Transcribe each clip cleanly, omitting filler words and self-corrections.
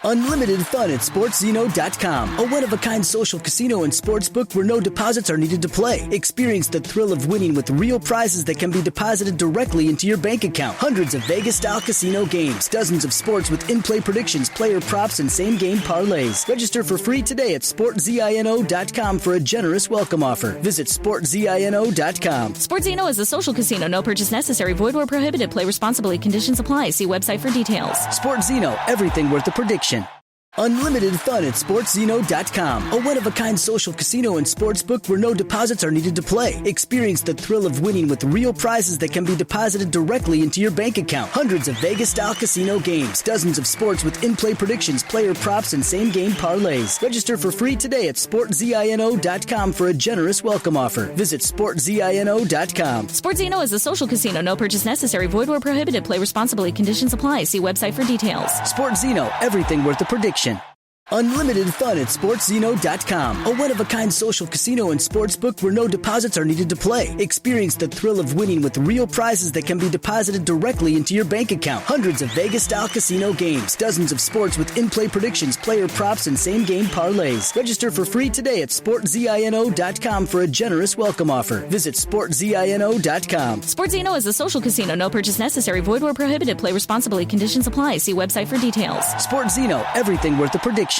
Unlimited fun at SportsZeno.com, a one-of-a-kind social casino and sportsbook where no deposits are needed to play. Experience the thrill of winning with real prizes that can be deposited directly into your bank account. Hundreds of Vegas-style casino games, dozens of sports with in-play predictions, player props, and same-game parlays. Register for free today at SportsZeno.com for a generous welcome offer. Visit SportsZeno.com. SportsZeno is a social casino. No purchase necessary. Void where prohibited. Play responsibly. Conditions apply. See website for details. SportsZeno, everything worth the prediction. Unlimited fun at SportsZeno.com, a one-of-a-kind social casino and sportsbook where no deposits are needed to play. Experience the thrill of winning with real prizes that can be deposited directly into your bank account. Hundreds of Vegas-style casino games, dozens of sports with in-play predictions, player props, and same-game parlays. Register for free today at SportsZeno.com for a generous welcome offer. Visit SportsZeno.com. SportsZeno is a social casino. No purchase necessary. Void where prohibited. Play responsibly. Conditions apply. See website for details. SportsZeno, everything worth the prediction. Unlimited fun at SportsZeno.com, a one-of-a-kind social casino and sportsbook where no deposits are needed to play. Experience the thrill of winning with real prizes that can be deposited directly into your bank account. Hundreds of Vegas-style casino games, dozens of sports with in-play predictions, player props, and same-game parlays. Register for free today at SportsZeno.com for a generous welcome offer. Visit SportsZeno.com. SportsZeno is a social casino. No purchase necessary. Void where prohibited. Play responsibly. Conditions apply. See website for details. SportsZeno, everything worth the prediction.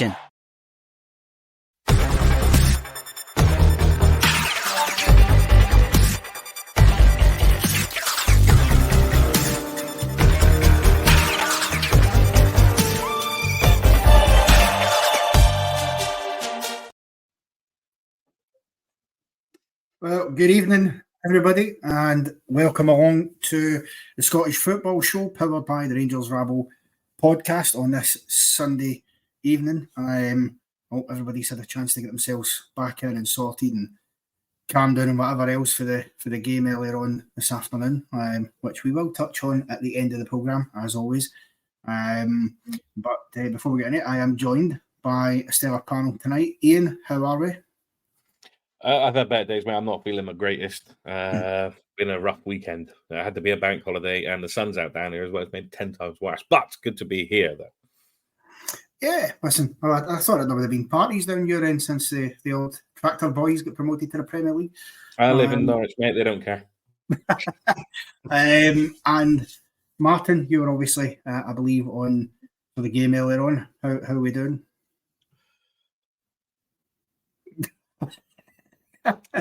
Well, good evening, everybody, and welcome along to the Scottish Football Show, powered by the Rangers Rabble podcast on this Sunday evening. I hope everybody's had a chance to get themselves back in and sorted and calmed down and whatever else for the game earlier on this afternoon, which we will touch on at the end of the programme, as always. But before we get in it, I am joined by a stellar panel tonight. Ian, how are we? I've had better days, mate. I'm not feeling my greatest. Been a rough weekend. It had to be a bank holiday, and the sun's out down here as well. It's made 10 times worse. But good to be here, though. Yeah, listen, I thought there would have been parties down your end since the old Tractor Boys got promoted to the Premier League. I live in Norwich, mate. They don't care. And Martin, you were obviously, I believe, on for the game earlier on. How are we doing?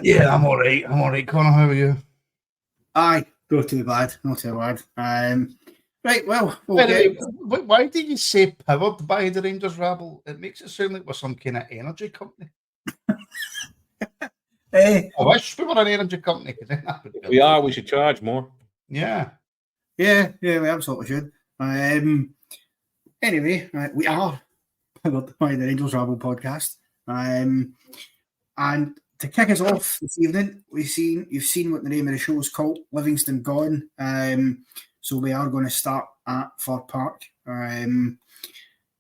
Yeah, I'm all right. Connor, how are you? Aye, not too bad. Right, well, why do you say powered by the Rangers Rabble? It makes it sound like we're some kind of energy company. I wish we were an energy company. We are. We should charge more. Yeah, we absolutely should. Anyway, we are powered by the Rangers Rabble podcast. And to kick us off this evening, you've seen what the name of the show is called, Livingston Gone. So we are going to start at Fir Park.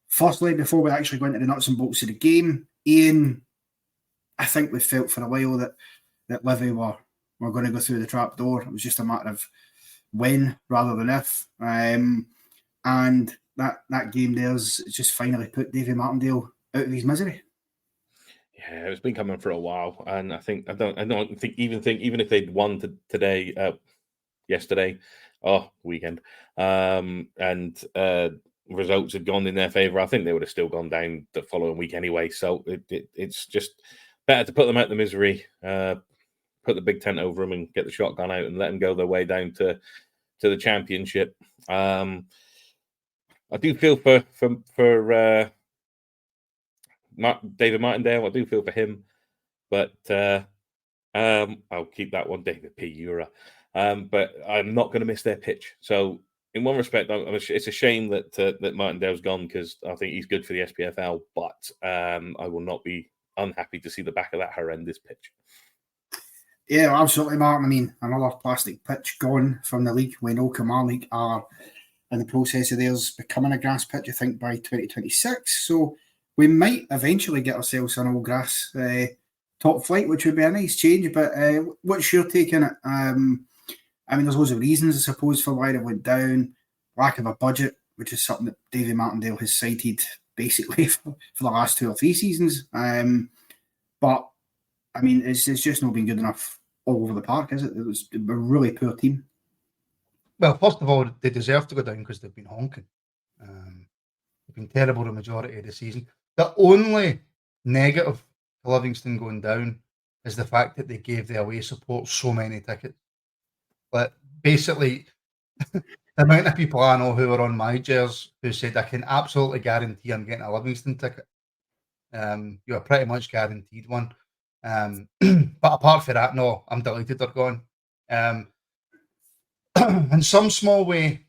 Firstly, before we actually go into the nuts and bolts of the game, Ian, I think we felt for a while that Livy were going to go through the trap door. It was just a matter of when rather than if. And that game there's just finally put Davy Martindale out of his misery. Yeah, it's been coming for a while, and I don't think even if they'd won yesterday, weekend, and results had gone in their favour, I think they would have still gone down the following week anyway. So it's just better to put them out the misery, put the big tent over them, and get the shotgun out and let them go their way down to the Championship. I do feel for David Martindale. I do feel for him, but I'll keep that one, David P. Ura. But I'm not going to miss their pitch. So in one respect, it's a shame that Martindale's gone, because I think he's good for the SPFL, but I will not be unhappy to see the back of that horrendous pitch. Yeah, absolutely, Martin. I mean, another plastic pitch gone from the league. We know Kilmarnock are in the process of theirs becoming a grass pitch, I think, by 2026. So we might eventually get ourselves an all grass top flight, which would be a nice change. But what's your take on it? I mean, there's loads of reasons, I suppose, for why they went down. Lack of a budget, which is something that Davy Martindale has cited basically for the last 2 or 3 seasons. But I mean, it's just not been good enough all over the park, is it? It was a really poor team. Well, first of all, they deserve to go down because they've been honking. They've been terrible the majority of the season. The only negative to Livingston going down is the fact that they gave the away support so many tickets. But basically, the amount of people I know who are on my jersey who said, I can absolutely guarantee I'm getting a Livingston ticket. You are pretty much guaranteed one. But apart from that, no, I'm delighted they're gone. In some small way,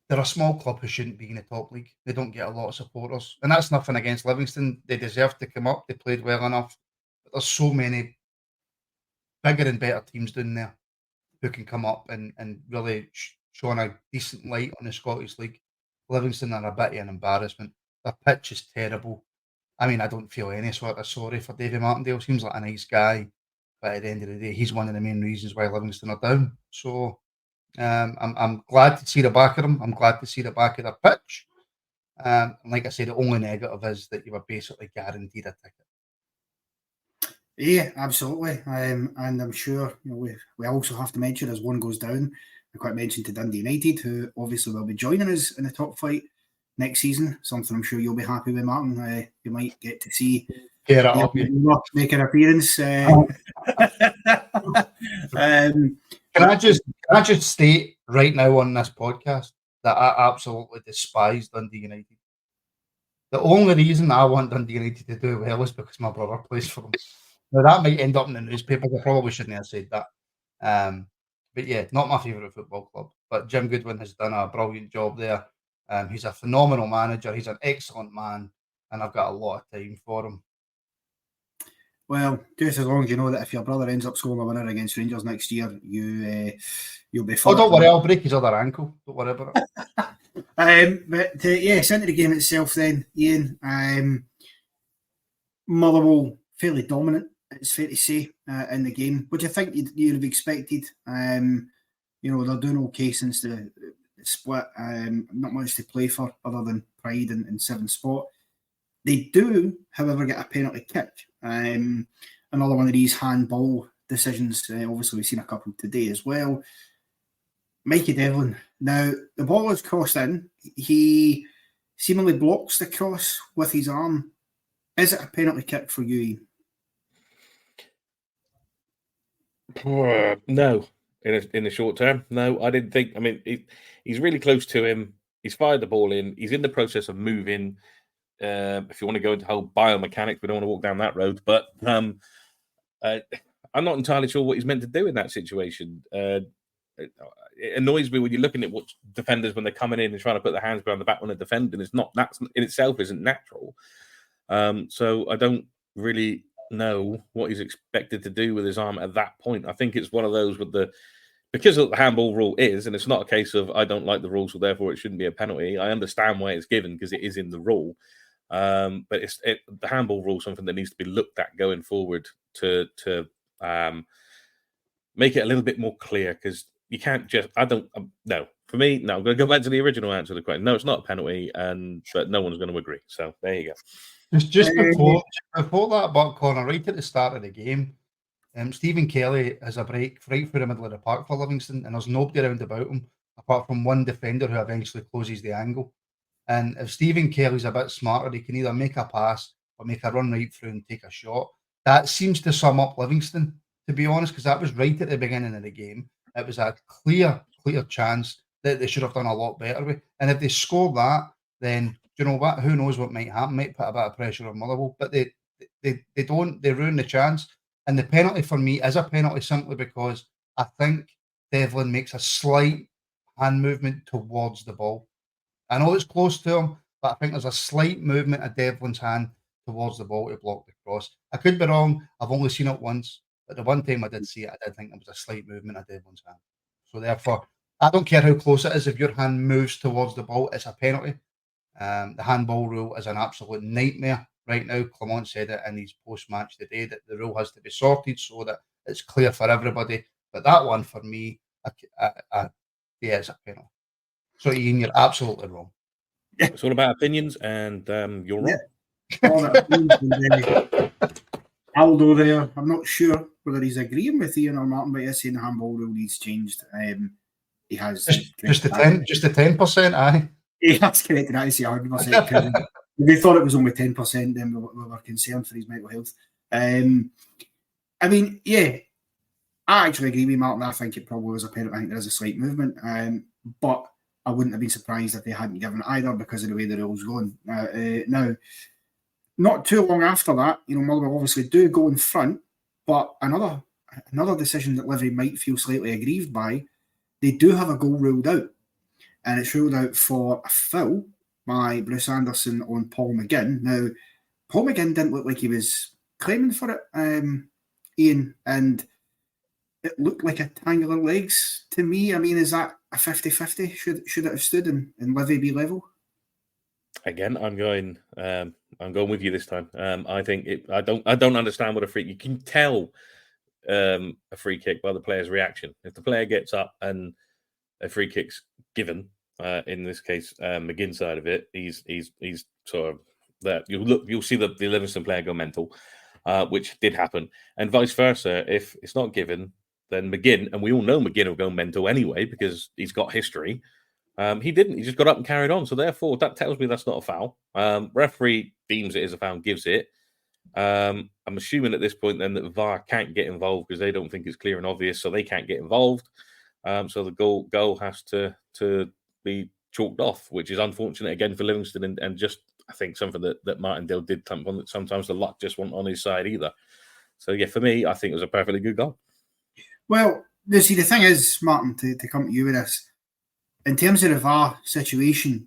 they're a small club who shouldn't be in the top league. They don't get a lot of supporters. And that's nothing against Livingston. They deserve to come up. They played well enough. But there's so many bigger and better teams down there who can come up and really shine a decent light on the Scottish League. Livingston are a bit of an embarrassment. Their pitch is terrible. I mean, I don't feel any sort of sorry for Davy Martindale. Seems like a nice guy. But at the end of the day, he's one of the main reasons why Livingston are down. So I'm glad to see the back of them. I'm glad to see the back of their pitch. And like I said, the only negative is that you were basically guaranteed a ticket. Yeah, absolutely. And I'm sure we also have to mention, as one goes down, I quite mentioned to Dundee United, who obviously will be joining us in the top flight next season. Something I'm sure you'll be happy with, Martin. You might get to see make an appearance. Can I just state right now on this podcast that I absolutely despise Dundee United. The only reason I want Dundee United to do well is because my brother plays for them. Now that might end up in the newspapers. I probably shouldn't have said that. But yeah, not my favourite football club. But Jim Goodwin has done a brilliant job there. He's a phenomenal manager. He's an excellent man, and I've got a lot of time for him. Well, just as long as you know that if your brother ends up scoring a winner against Rangers next year, you'll be fine. Oh, don't worry, I'll break his other ankle. Don't worry about it. But yes, into the game itself then, Ian. Motherwell fairly dominant, it's fair to say, in the game. What do you think you'd have expected? They're doing okay since the split. Not much to play for other than pride in 7th spot. They do, however, get a penalty kick. Another one of these handball decisions. Obviously, we've seen a couple today as well. Mikey Devlin. Now, the ball is crossed in. He seemingly blocks the cross with his arm. Is it a penalty kick for you, Ian? No. In the short term, no. I didn't think. I mean, he's really close to him. He's fired the ball in. He's in the process of moving. If you want to go into whole biomechanics, we don't want to walk down that road. But I'm not entirely sure what he's meant to do in that situation. It annoys me when you're looking at what defenders when they're coming in and trying to put their hands behind the back when they're defending. It's not that in itself isn't natural. So I don't really know what he's expected to do with his arm at that point. I think it's one of those because of the handball rule is, and it's not a case of I don't like the rules, so therefore it shouldn't be a penalty. I understand why it's given because it is in the rule. But the handball rule is something that needs to be looked at going forward to make it a little bit more clear because you can't just. No. For me, no. I'm going to go back to the original answer to the question. No, it's not a penalty, but no one's going to agree. So there you go. Just before that, but corner right at the start of the game, Stephen Kelly has a break right through the middle of the park for Livingston, and there's nobody around about him apart from one defender who eventually closes the angle. And if Stephen Kelly's a bit smarter, he can either make a pass or make a run right through and take a shot. That seems to sum up Livingston, to be honest, because that was right at the beginning of the game. It was a clear chance that they should have done a lot better with. And if they scored that, then you know what? Who knows what might happen? Might put a bit of pressure on Motherwell, but they don't. They ruin the chance. And the penalty for me is a penalty simply because I think Devlin makes a slight hand movement towards the ball. I know it's close to him, but I think there's a slight movement of Devlin's hand towards the ball to block the cross. I could be wrong. I've only seen it once, but the one time I did see it, I did think there was a slight movement of Devlin's hand. So therefore, I don't care how close it is. If your hand moves towards the ball, it's a penalty. The handball rule is an absolute nightmare right now. Clement said it in his post-match today that the rule has to be sorted so that it's clear for everybody. But that one for me, it's a penalty. So Ian, you're absolutely wrong. It's all about opinions, and you're wrong. All that opinions. Aldo there, I'm not sure whether he's agreeing with Ian or Martin, but he's saying the handball rule needs changed. He has just the 10%, aye. He has corrected that. I say 100%. If we thought it was only 10%, then we were concerned for his mental health. I mean, yeah, I actually agree with Martin. I think it probably was a penalty. I think there is a slight movement, but I wouldn't have been surprised if they hadn't given it either because of the way the rule's going. Now, not too long after that, Motherwell obviously do go in front, but another decision that Livy might feel slightly aggrieved by, they do have a goal ruled out. And it's ruled out for a foul by Bruce Anderson on Paul McGinn. Now, Paul McGinn didn't look like he was claiming for it, Ian, and it looked like a tangle of legs to me. I mean, is that a 50-50? Should it have stood and Livy be level? Again, I'm going with you this time. I think I don't understand what a free. You can tell a free kick by the player's reaction. If the player gets up and a free kick's given, in this case, McGinn's side of it, he's sort of there. You'll see the Livingstone player go mental, which did happen, and vice versa. If it's not given, then McGinn, and we all know McGinn will go mental anyway because he's got history. He didn't. He just got up and carried on. So therefore, that tells me that's not a foul. Referee deems it as a foul and gives it. I'm assuming at this point then that VAR can't get involved because they don't think it's clear and obvious, so they can't get involved. So the goal has to be chalked off, which is unfortunate again for Livingston and just I think something that Martindale did sometimes the luck just wasn't on his side either. So yeah, for me, I think it was a perfectly good goal. Well, the thing is, Martin, to come to you with this, in terms of the VAR situation,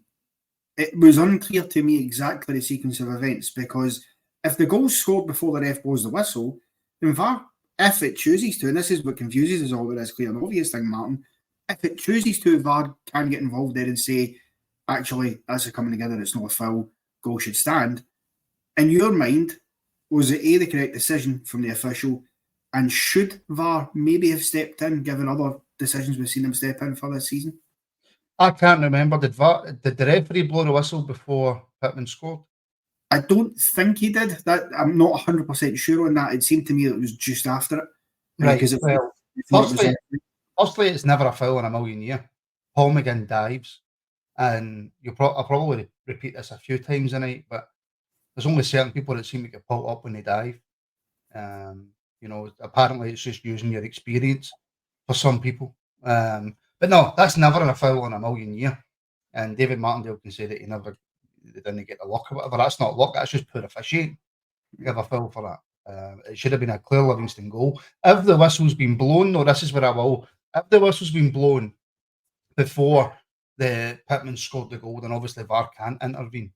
it was unclear to me exactly the sequence of events because if the goal's scored before the ref blows the whistle, then VAR, if it chooses to, and this is what confuses us all with this clear and obvious thing, Martin, if it chooses to, VAR can get involved there and say, actually, as they're coming together, it's not a foul, goal should stand. In your mind, was it A, the correct decision from the official, and should VAR maybe have stepped in, given other decisions we've seen them step in for this season? I can't remember. Did the referee blow the whistle before Pittman scored? I don't think he did. That I'm not 100% sure on that. It seemed to me that it was just after it. Right. Firstly, it's never a foul in a million years. Paul McGinn dives, and I'll probably repeat this a few times tonight, but there's only certain people that seem to get pulled up when they dive. Apparently it's just using your experience for some people. But no, that's never a foul in a million years. And David Martindale can say that they didn't get the luck or whatever. That's not luck, that's just poor officiating. You have a foul for that. It should have been a clear Livingston goal. If the whistle's been blown, no, this is where I will. If the whistle's been blown before the Pittman scored the goal, then obviously VAR can't intervene.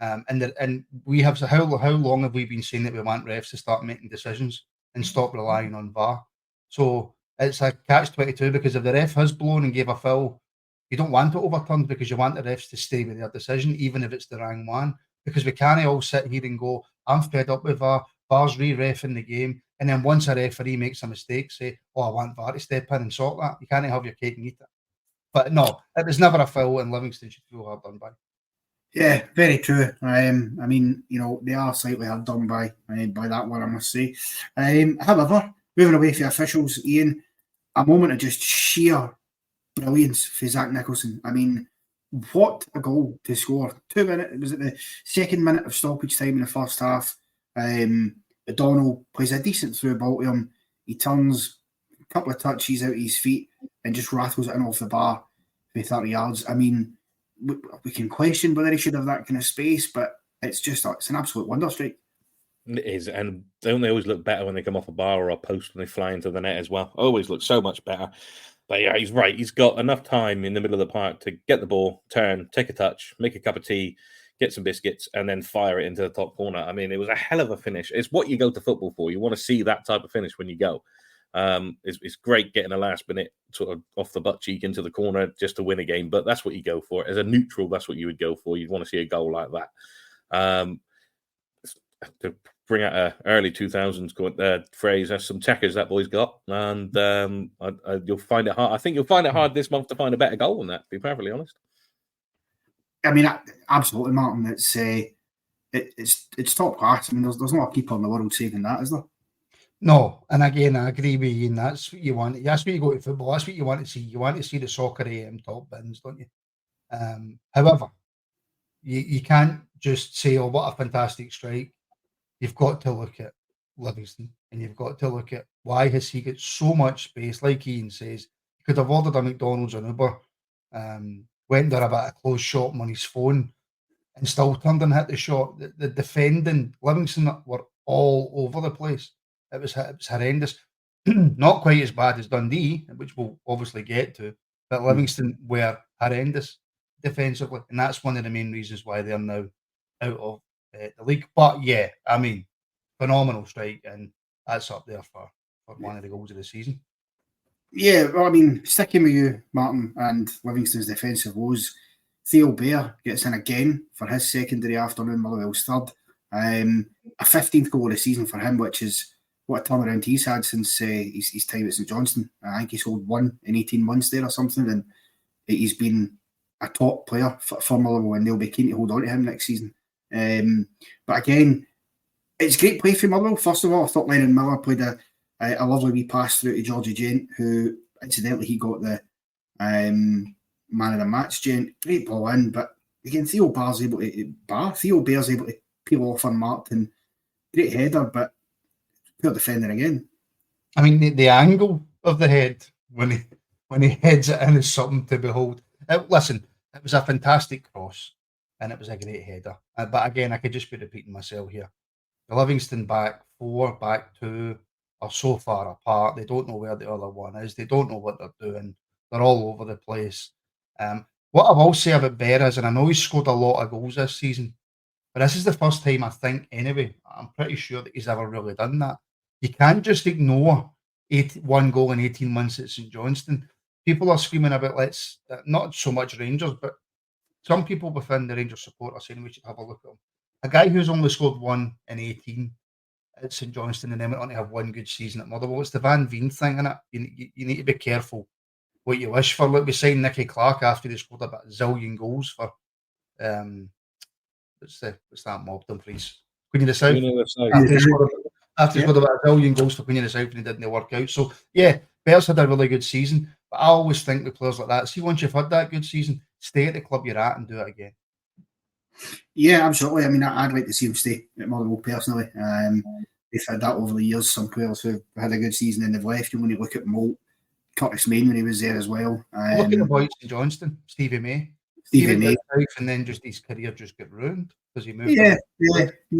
And we have, how long have we been saying that we want refs to start making decisions and stop relying on VAR? So it's a catch-22 because if the ref has blown and gave a foul, you don't want it overturned because you want the refs to stay with their decision, even if it's the wrong one. Because we can't all sit here and go, I'm fed up with VAR, VAR's re-reffing the game, and then once a referee makes a mistake, say, oh, I want VAR to step in and sort that. You can't have your cake and eat it. But no, it was never a foul, and Livingston should feel hard done by. Yeah, very true. I mean, they are slightly hard done by that one, I must say. However, moving away from officials, Ian, a moment of just sheer brilliance for Zach Nicholson. I mean, what a goal to score. 2 minutes, was it the second minute of stoppage time in the first half? O'Donnell plays a decent through ball to him. He turns a couple of touches out of his feet and just rattles it in off the bar for 30 yards. I mean, we can question whether he should have that kind of space, but it's an absolute wonder strike. It is, and don't they always look better when they come off a bar or a post when they fly into the net as well? Always look so much better. But yeah, he's right. He's got enough time in the middle of the park to get the ball, turn, take a touch, make a cup of tea, get some biscuits, and then fire it into the top corner. I mean, it was a hell of a finish. It's what you go to football for. You want to see that type of finish when you go. It's great getting a last minute sort of off the butt cheek into the corner just to win a game, but that's what you go for. As a neutral, that's what you would go for. You'd want to see a goal like that. To bring out an early 2000s phrase, that's some checkers that boy's got, and you'll find it hard. I think you'll find it hard this month to find a better goal than that, to be perfectly honest. I mean, absolutely, Martin. It's top class. I mean, there's not a keeper in the world saving that, is there? No, and again, I agree with you, and that's what you want. That's what you go to football. That's what you want to see. You want to see the soccer AM top bins, don't you? However, you can't just say, "Oh, what a fantastic strike." You've got to look at Livingston, and you've got to look at why has he got so much space. Like Ian says, he could have ordered a McDonald's or an Uber, went there about a closed shop on his phone, and still turned and hit the shot. The defending, Livingston were all over the place. It was horrendous. Not quite as bad as Dundee, which we'll obviously get to, but Livingston were horrendous defensively, and that's one of the main reasons why they're now out of the league. But yeah, I mean, phenomenal strike, and that's up there for one of the goals of the season. Yeah, well, I mean, sticking with you, Martin, and Livingston's defensive woes, Theo Bair gets in again for his secondary afternoon, Motherwell's third. A 15th goal of the season for him, which is what a turnaround he's had since his time at St Johnstone. I think he's sold 1 in 18 months there or something, and he's been a top player for Motherwell, and they'll be keen to hold on to him next season. But again, it's great play for Motherwell. First of all, I thought Lennon Miller played a lovely wee pass through to Georgie Gent, who incidentally he got the man of the match. Gent, great ball in, but again, Theo Bair's able to peel off unmarked, and great header, but poor defender again. I mean, the angle of the head when he heads it in is something to behold. Listen, it was a fantastic cross, and it was a great header. But again, I could just be repeating myself here. The Livingston back 4, back 2 are so far apart. They don't know where the other one is. They don't know what they're doing. They're all over the place. What I will say about Bair is, and I know he's scored a lot of goals this season, but this is the first time I think, anyway, I'm pretty sure that he's ever really done that. You can't just ignore 1 goal in 18 months at St Johnstone. People are screaming about not so much Rangers, but some people within the Rangers support are saying we should have a look at him. A guy who's only scored 1 in 18 at St Johnstone and then went on to have 1 good season at Motherwell. It's the Van Veen thing, innit? You need to be careful what you wish for. Like we signed Nicky Clark after he scored about a zillion goals for what's that mob Dumfries? Queen of the South. After he scored about a zillion goals for Queen of the South and he didn't work out. So yeah, Bair's had a really good season. But I always think with players like that, see, once you've had that good season, stay at the club you're at and do it again. Yeah, absolutely. I mean, I'd like to see him stay at Motherwell personally. They've had that over the years. Some players who've had a good season and they've left. You want to look at Moult, Curtis Main when he was there as well. Look at the boy at St Johnstone, Stevie May. And then just his career just got ruined because he moved. Yeah.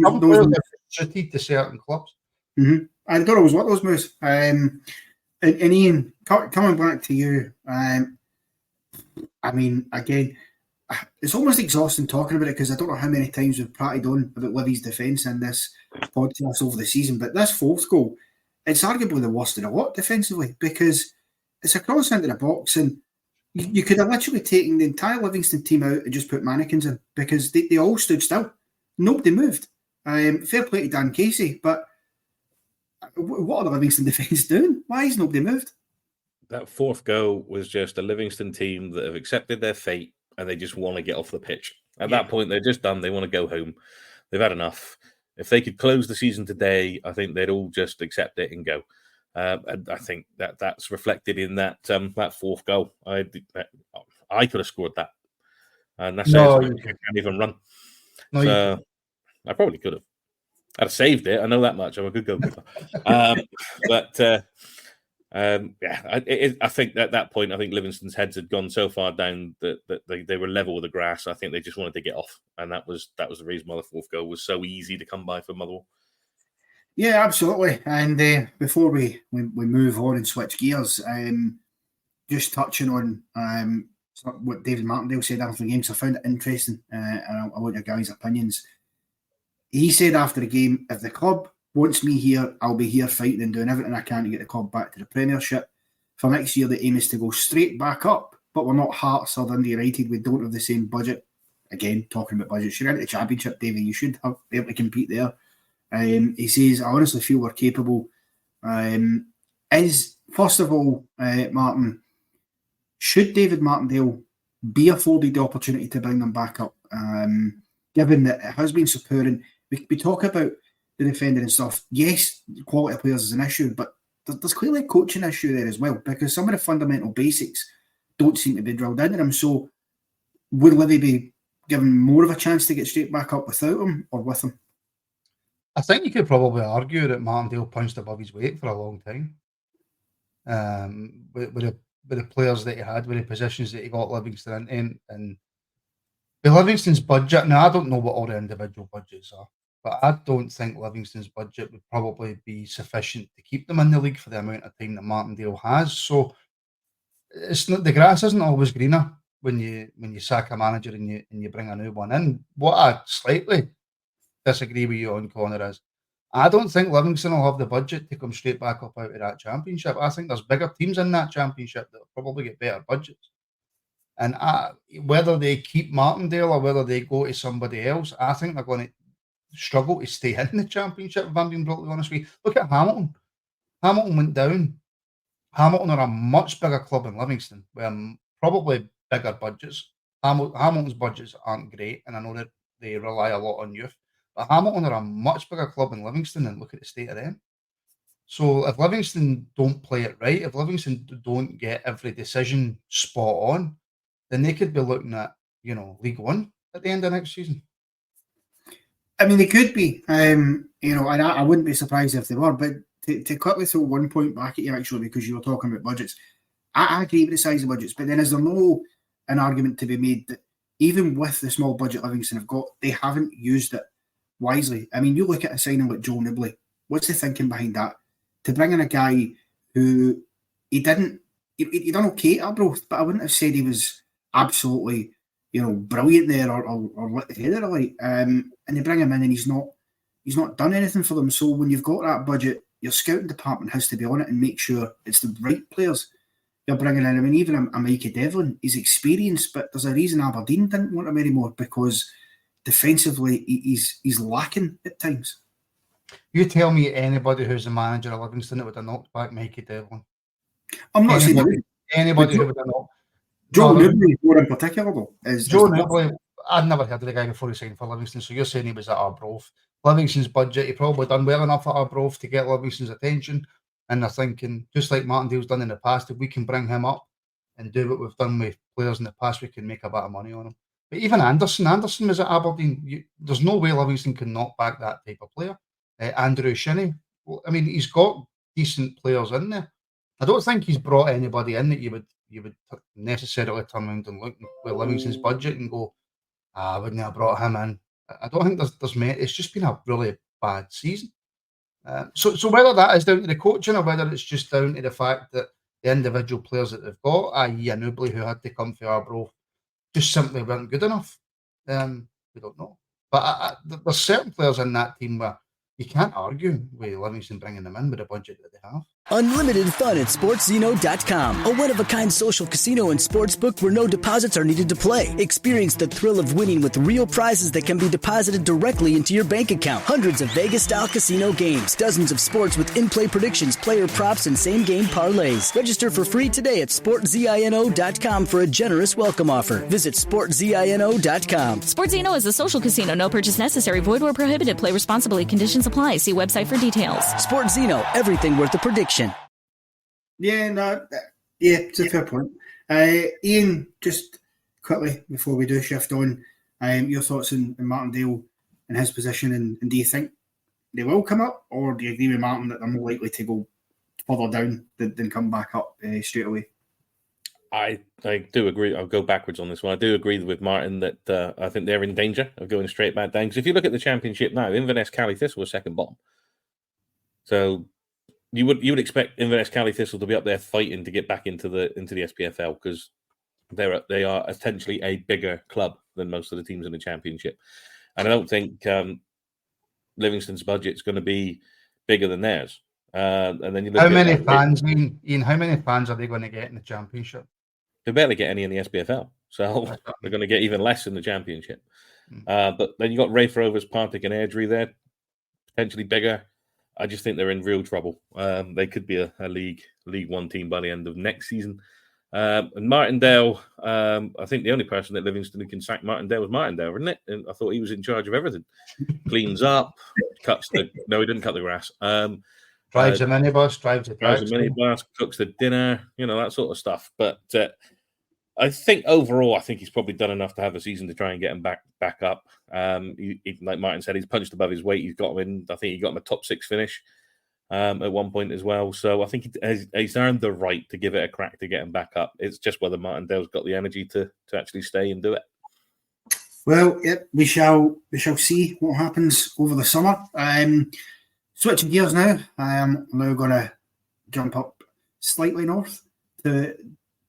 Some players have suited to certain clubs. Mm-hmm. I don't always want those moves. And Ian, coming back to you, I mean, again, it's almost exhausting talking about it because I don't know how many times we've prattled on about Livy's defence in this podcast over the season, but this 4th goal, it's arguably the worst of the lot defensively because it's a cross into the box and you could have literally taken the entire Livingston team out and just put mannequins in because they all stood still. Nobody moved. Fair play to Dan Casey, but what are the Livingston defence doing? Why is nobody moved? That 4th goal was just a Livingston team that have accepted their fate and they just want to get off the pitch. At that point, they're just done. They want to go home. They've had enough. If they could close the season today, I think they'd all just accept it and go. And I think that's reflected in that 4th goal. I could have scored that. And that's I can't even run. So I probably could have. I'd have saved it. I know that much. I'm a good goalkeeper. I think at that point, I think Livingston's heads had gone so far down that they were level with the grass. I think they just wanted to get off, and that was the reason why the 4th goal was so easy to come by for Motherwell. Yeah, absolutely. And before we move on and switch gears, just touching on what David Martindale said after the game, so I found it interesting, and I want your guys' opinions. He said after the game, if the club wants me here, I'll be here fighting and doing everything I can to get the club back to the Premiership. For next year, the aim is to go straight back up, but we're not Hearts or Dundee United. We don't have the same budget. Again, talking about budgets, you're into the Championship, David. You should be able to compete there. He says, I honestly feel we're capable. First of all, Martin, should David Martindale be afforded the opportunity to bring them back up? given that it has been so poor. And we talk about the defender and stuff. Yes, quality of players is an issue, but there's clearly a coaching issue there as well, because some of the fundamental basics don't seem to be drilled into him. So would Livy be given more of a chance to get straight back up without him or with him? I think you could probably argue that Martindale punched above his weight for a long time. With the players that he had, with the positions that he got Livingston in, and the Livingston's budget. Now, I don't know what all the individual budgets are, but I don't think Livingston's budget would probably be sufficient to keep them in the league for the amount of time that Martindale has. So it's not, the grass isn't always greener when you sack a manager and you bring a new one in. What I slightly disagree with you on, Connor, is I don't think Livingston will have the budget to come straight back up out of that championship. I think there's bigger teams in that championship that will probably get better budgets. And whether they keep Martindale or whether they go to somebody else, I think they're going to struggle to stay in the championship, if I'm being brutally honest with you. Look at Hamilton. Hamilton went down. Hamilton are a much bigger club than Livingston, with probably bigger budgets. Hamilton's budgets aren't great, and I know that they rely a lot on youth. But Hamilton are a much bigger club than Livingston, and look at the state of them. So if Livingston don't play it right, if Livingston don't get every decision spot on, then they could be looking at, League One at the end of next season. I mean, they could be, and I wouldn't be surprised if they were. But to quickly throw 1 point back at you, actually, because you were talking about budgets, I agree with the size of budgets. But then is there an argument to be made that even with the small budget Livingston have got, they haven't used it wisely? I mean, you look at a signing like Joe Nibley. What's the thinking behind that? To bring in a guy who he done okay at Arbroath, but I wouldn't have said he was absolutely, brilliant there or lit the head of the light. And they bring him in and he's not done anything for them. So when you've got that budget, your scouting department has to be on it and make sure it's the right players you're bringing in. I mean, even a Mikey Devlin, he's experienced, but there's a reason Aberdeen didn't want him anymore, because defensively he's lacking at times. You tell me anybody who's the manager of Livingston that would have knocked back Mikey Devlin. I'm not saying anybody who would have knocked. Joe Nibley, more in particular, though. Joe Nibley, I'd never heard of the guy before he signed for Livingston, so you're saying he was at Arbroath. Livingston's budget, he probably done well enough at Arbroath to get Livingston's attention, and they're thinking, just like Martindale's done in the past, if we can bring him up and do what we've done with players in the past, we can make a bit of money on him. But even Anderson was at Aberdeen. There's no way Livingston can knock back that type of player. Andrew Shinney, I mean, he's got decent players in there. I don't think he's brought anybody in that you would necessarily turn around and look with Livingston's budget and go, I wouldn't have brought him in. I don't think there's many. It's just been a really bad season. So whether that is down to the coaching or whether it's just down to the fact that the individual players that they've got, i.e. a Nibley who had to come for Arbroath, just simply weren't good enough. We don't know. But there's certain players in that team where you can't argue with Livingston bringing them in with the budget that they have. Unlimited fun at SportsZeno.com, a one-of-a-kind social casino and sportsbook where no deposits are needed to play. Experience the thrill of winning with real prizes that can be deposited directly into your bank account. Hundreds of Vegas-style casino games, dozens of sports with in-play predictions, player props, and same-game parlays. Register for free today at SportsZeno.com for a generous welcome offer. Visit SportsZeno.com. SportsZeno is a social casino. No purchase necessary. Void where prohibited. Play responsibly. Conditions apply. See website for details. SportsZeno, everything worth the prediction. Yeah, it's a fair point. Ian, just quickly before we do shift on, your thoughts on Martindale and his position, and do you think they will come up, or do you agree with Martin that they're more likely to go further down than come back up straight away? I do agree. I'll go backwards on this one. I do agree with Martin that I think they're in danger of going straight back down. Because if you look at the Championship now, Inverness Cali Thistle was second bottom. So you would expect Inverness Cali Thistle to be up there fighting to get back into the SPFL, because they are essentially a bigger club than most of the teams in the Championship. And I don't think Livingston's budget is going to be bigger than theirs. And then you look how many fans are they going to get in the Championship? They barely get any in the SPFL, so they're going to get even less in the Championship. But then you got Raith Rovers, Partick, and Airdrie there, potentially bigger. I just think they're in real trouble. They could be a League One team by the end of next season. And Martindale, I think the only person at Livingston who can sack Martindale was Martindale, isn't it? And I thought he was in charge of everything. Cleans up, no, he didn't cut the grass. Drives a minibus, drives a minibus, cooks the dinner, that sort of stuff. But I think overall, he's probably done enough to have a season to try and get him back up. He, like Martin said, he's punched above his weight. He's got him in. I think he got him a top 6 finish at one point as well. So I think he's earned the right to give it a crack to get him back up. It's just whether Martindale's got the energy to actually stay and do it. Well, yep, we shall see what happens over the summer. Switching gears now, I'm now going to jump up slightly north to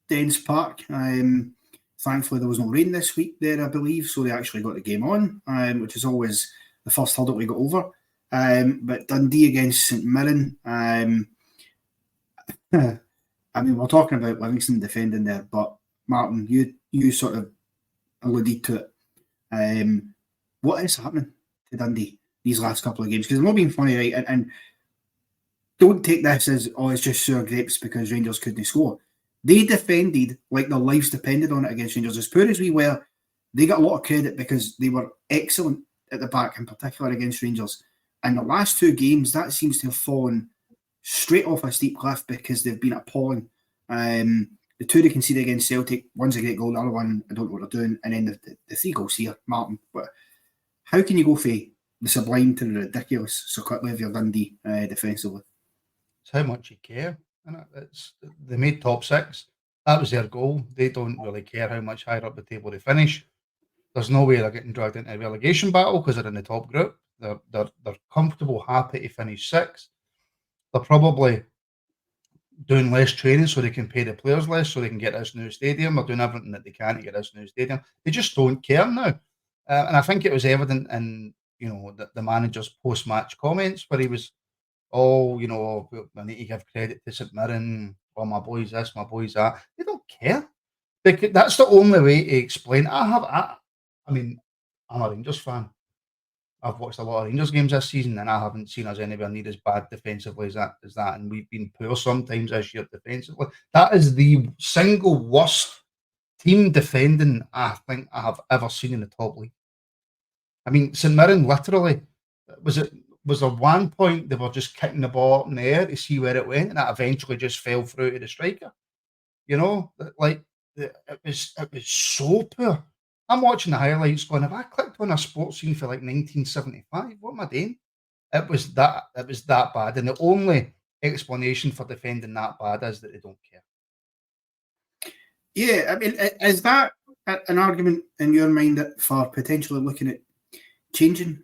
Dens Park. Thankfully, there was no rain this week there, I believe, so they actually got the game on, which is always the first hurdle we got over. But Dundee against St Mirren. We're talking about Livingston defending there, but Martin, you sort of alluded to it. What is happening to Dundee these last couple of games? Because I'm not being funny, right? And don't take this as, it's just sour grapes because Rangers couldn't score. They defended like their lives depended on it against Rangers. As poor as we were, they got a lot of credit because they were excellent at the back, in particular against Rangers. And the last 2 games, that seems to have fallen straight off a steep cliff because they've been appalling. The 2 they conceded against Celtic, one's a great goal, the other one, I don't know what they're doing. And then the 3 goals here, Martin. But how can you go from the sublime to the ridiculous so quickly if you're Dundee defensively? It's how much you care. They made top 6. That was their goal. They don't really care how much higher up the table they finish. There's no way they're getting dragged into a relegation battle because they're in the top group. They're comfortable, happy to finish 6th. They're probably doing less training so they can pay the players less so they can get this new stadium. They're doing everything that they can to get this new stadium. They just don't care now. And I think it was evident in the manager's post-match comments where he was, I need to give credit to St Mirren. My boys this, my boys that. They don't care. That's the only way to explain it. I'm a Rangers fan. I've watched a lot of Rangers games this season and I haven't seen us anywhere near as bad defensively as that. And we've been poor sometimes this year defensively. That is the single worst team defending I think I have ever seen in the top league. St Mirren literally, was there one point they were just kicking the ball up in the air to see where it went and that eventually just fell through to the striker? It was so poor. I'm watching the highlights going, have I clicked on a sports scene for like 1975? What am I doing? It was that bad. And the only explanation for defending that bad is that they don't care. Yeah, is that an argument in your mind for potentially looking at changing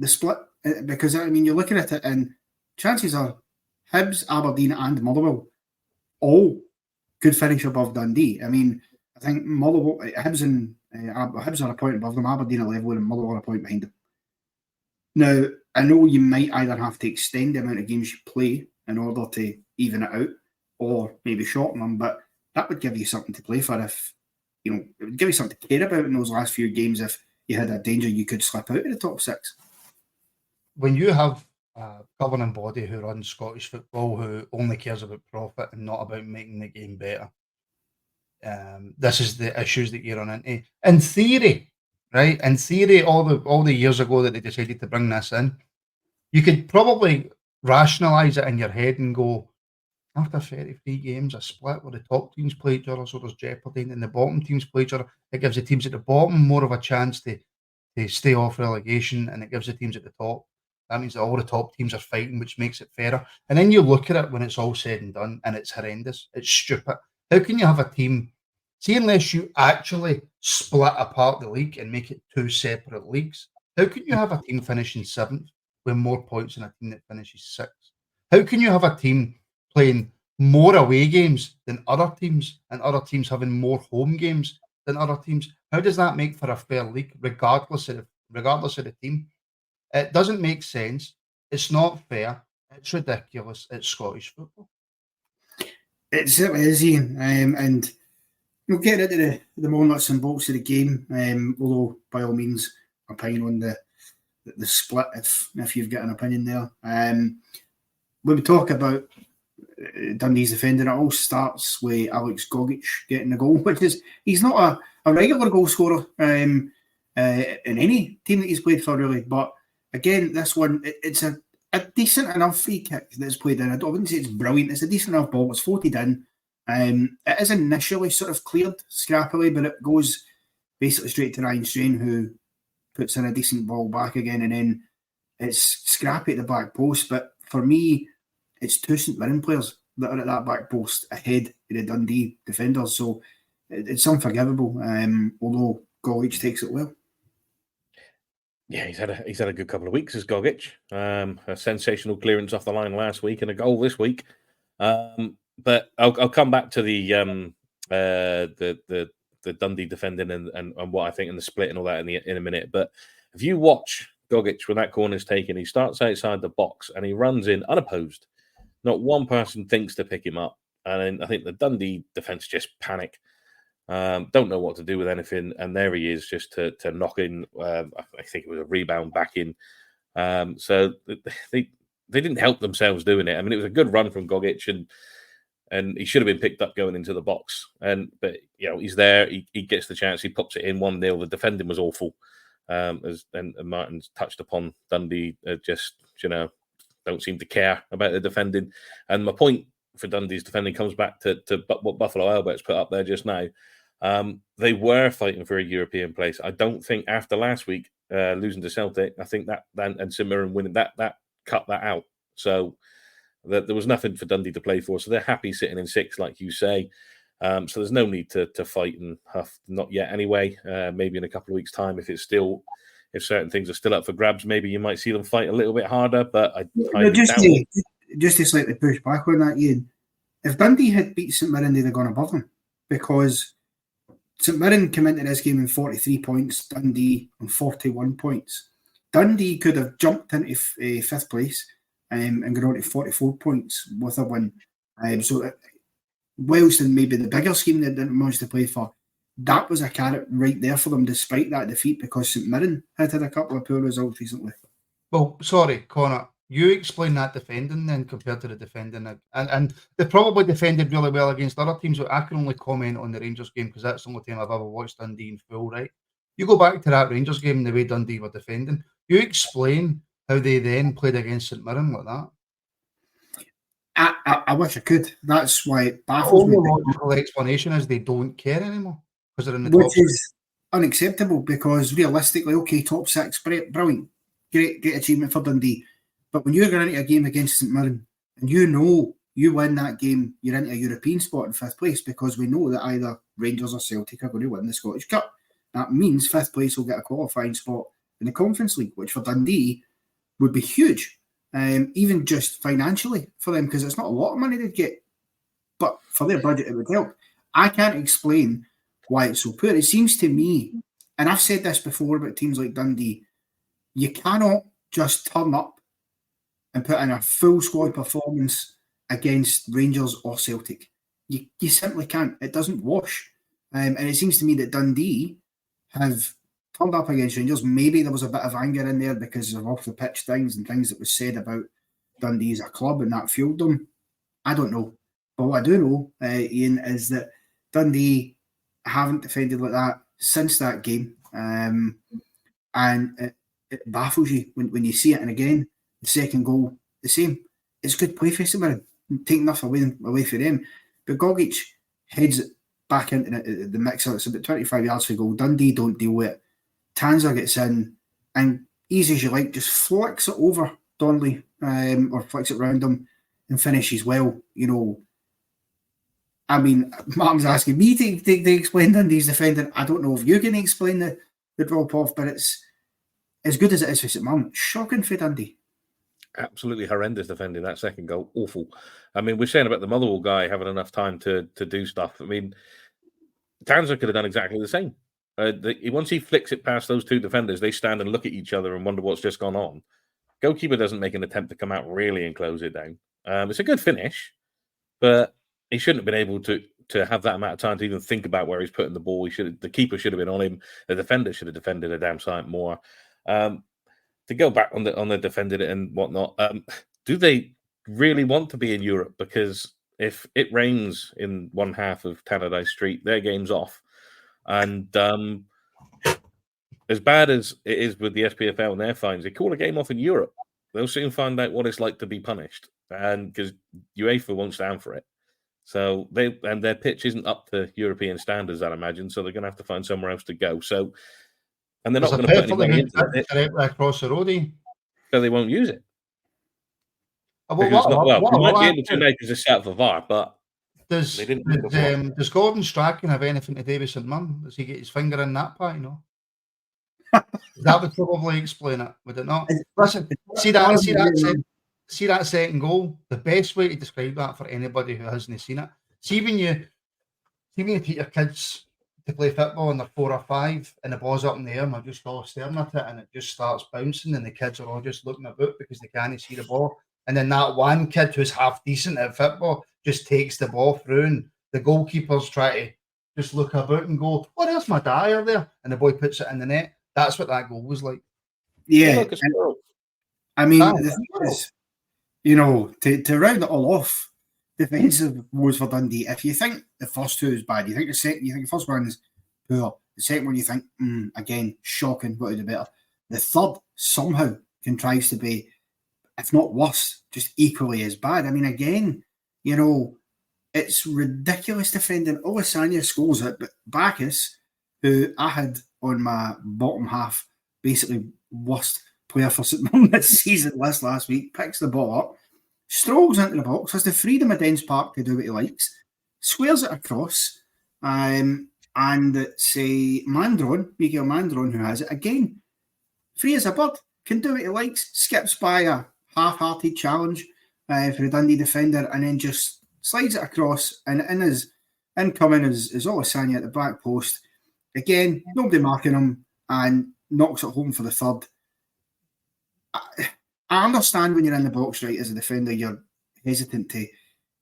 the split? Because, you're looking at it and chances are Hibs, Aberdeen and Motherwell all could finish above Dundee. I think Motherwell, Hibs are a point above them, Aberdeen are level and Motherwell are a point behind them. Now, I know you might either have to extend the amount of games you play in order to even it out or maybe shorten them, but that would give you something to play for if, it would give you something to care about in those last few games if you had a danger you could slip out of the top 6. When you have a governing body who runs Scottish football who only cares about profit and not about making the game better, this is the issues that you run into. In theory, right? In theory, all the years ago that they decided to bring this in, you could probably rationalise it in your head and go, after 33 games, a split where the top teams play each other, so there's jeopardy, and the bottom teams play each other. It gives the teams at the bottom more of a chance to stay off relegation, and it gives the teams at the top. That means that all the top teams are fighting, which makes it fairer. And then you look at it when it's all said and done, and it's horrendous. It's stupid. How can you have a team, see, unless you actually split apart the league and make it 2 separate leagues, how can you have a team finishing 7th with more points than a team that finishes 6th? How can you have a team playing more away games than other teams and other teams having more home games than other teams? How does that make for a fair league, regardless of the team? It doesn't make sense. It's not fair. It's ridiculous. It's Scottish football. It certainly is, Ian. And we'll get into the more nuts and bolts of the game, although by all means opine on the split if you've got an opinion there. When we talk about Dundee's defending. It all starts with Alex Gogic getting the goal, which is he's not a regular goal scorer in any team that he's played for, really. But again, this one, it's a decent enough free kick that's played in. I wouldn't say it's brilliant. It's a decent enough ball. It's floated in. It is initially sort of cleared scrappily, but it goes basically straight to Ryan Strain, who puts in a decent ball back again, and then it's scrappy at the back post. But for me, it's two St Mirren players that are at that back post ahead of the Dundee defenders, so it's unforgivable. Although Gogic takes it well. Yeah, he's had a good couple of weeks as Gogic. A sensational clearance off the line last week and a goal this week. But I'll come back to the Dundee defending and what I think in the split and all that in a minute. But if you watch Gogic when that corner's taken, he starts outside the box and he runs in unopposed. Not one person thinks to pick him up. And I think the Dundee defence just panic. Don't know what to do with anything. And there he is just to knock in, I think it was a rebound back in. So they didn't help themselves doing it. I mean, it was a good run from Gogic and he should have been picked up going into the box. But he's there. He gets the chance. He pops it in 1-0. The defending was awful. And Martin's touched upon Dundee just don't seem to care about the defending. And my point for Dundee's defending comes back to what Buffalo Albert's put up there just now. They were fighting for a European place. I don't think after last week losing to Celtic, I think that and St Mirren winning that cut that out. So there was nothing for Dundee to play for. So they're happy sitting in 6, like you say. So there's no need to fight and huff. Not yet, anyway. Maybe in a couple of weeks' time, if certain things are still up for grabs, maybe you might see them fight a little bit harder. But just to slightly push back on that, Ian. If Dundee had beat St Mirren, they'd have gone above them, because St Mirren came into this game in 43 points, Dundee on 41 points. Dundee could have jumped into 5th place and gone on to 44 points with a win. So whilst in maybe the bigger scheme they didn't manage to play for, that was a carrot right there for them despite that defeat, because St Mirren had a couple of poor results recently. Well, sorry, Connor. You explain that defending then compared to the defending. And they probably defended really well against other teams, but I can only comment on the Rangers game because that's the only time I've ever watched Dundee in full, right? You go back to that Rangers game and the way Dundee were defending. You explain how they then played against St Mirren like that. I wish I could. That's why it baffles me. The logical explanation is they don't care anymore because they're in the top. Which is unacceptable, because realistically, okay, top 6, brilliant. Great achievement for Dundee. But when you're going into a game against St Mirren and you win that game, you're into a European spot in 5th place, because we know that either Rangers or Celtic are going to win the Scottish Cup. That means 5th place will get a qualifying spot in the Conference League, which for Dundee would be huge, even just financially for them, because it's not a lot of money they'd get. But for their budget, it would help. I can't explain why it's so poor. It seems to me, and I've said this before about teams like Dundee, you cannot just turn up and put in a full squad performance against Rangers or Celtic. You simply can't. It doesn't wash. And it seems to me that Dundee have turned up against Rangers. Maybe there was a bit of anger in there because of off the pitch things and things that was said about Dundee as a club, and that fueled them. I don't know. But what I do know, Ian, is that Dundee haven't defended like that since that game. And it baffles you when you see it. And again, the second goal, the same. It's good play for St Mirren, taking nothing away from them. But Gogic heads it back into the mixer. It's about 25 yards for goal. Dundee don't deal with it. Tanzer gets in, and easy as you like, just flicks it over Donnelly, or flicks it round him and finishes well. I mean, Martin's asking me to explain Dundee's defending. I don't know if you can explain the drop-off, but it's as good as it is for St Mirren. Shocking for Dundee. Absolutely horrendous defending that second goal. Awful. I mean, we're saying about the Motherwell guy having enough time to do stuff. I mean, Tanzer could have done exactly the same. Once he flicks it past those two defenders, they stand and look at each other and wonder what's just gone on. Goalkeeper doesn't make an attempt to come out really and close it down. It's a good finish, but he shouldn't have been able to have that amount of time to even think about where he's putting the ball. The keeper should have been on him. The defender should have defended a damn sight more. To go back on the defended it and whatnot, do they really want to be in Europe? Because if it rains in one half of Tannadice Street, their game's off. And as bad as it is with the SPFL and their fines, they call a game off in Europe. They'll soon find out what it's like to be punished, and because UEFA won't stand for it. So their pitch isn't up to European standards, I'd imagine. So they're going to have to find somewhere else to go. So, and they're not going to put any money into it across the road. So they won't use it. We might be able to now because it's set for VAR, but does Gordon Strachan have anything to do with St Mirren? Does he get his finger in that pie? That would probably explain it, would it not? Listen, see that second goal. The best way to describe that for anybody who hasn't seen it. See when you take your kids to play football and they're 4 or 5 and the ball's up in the air and they're just all staring at it and it just starts bouncing and the kids are all just looking about because they can't see the ball. And then that one kid who's half decent at football just takes the ball through and the goalkeepers try to just look about and go, oh, there's my dyer there. And the boy puts it in the net. That's what that goal was like. Yeah. I mean, the thing is, to round it all off, defensive woes for Dundee. If you think the first two is bad, you think the first one is poor. The second one you think, again, shocking, what would do better. The third somehow contrives to be, if not worse, just equally as bad. I mean, again, it's ridiculous defending. Olasanya scores it, but Bacchus, who I had on my bottom half, basically worst player for St Mirren this season last week, picks the ball up, strolls into the box, has the freedom of Dens Park to do what he likes, squares it across, and it's Mikael Mandron who has it again. Free as a bird, can do what he likes, skips by a half-hearted challenge for the Dundee defender, and then just slides it across, and incoming is Olasanya at the back post. Again, nobody marking him, and knocks it home for the third. I understand when you're in the box, right, as a defender, you're hesitant to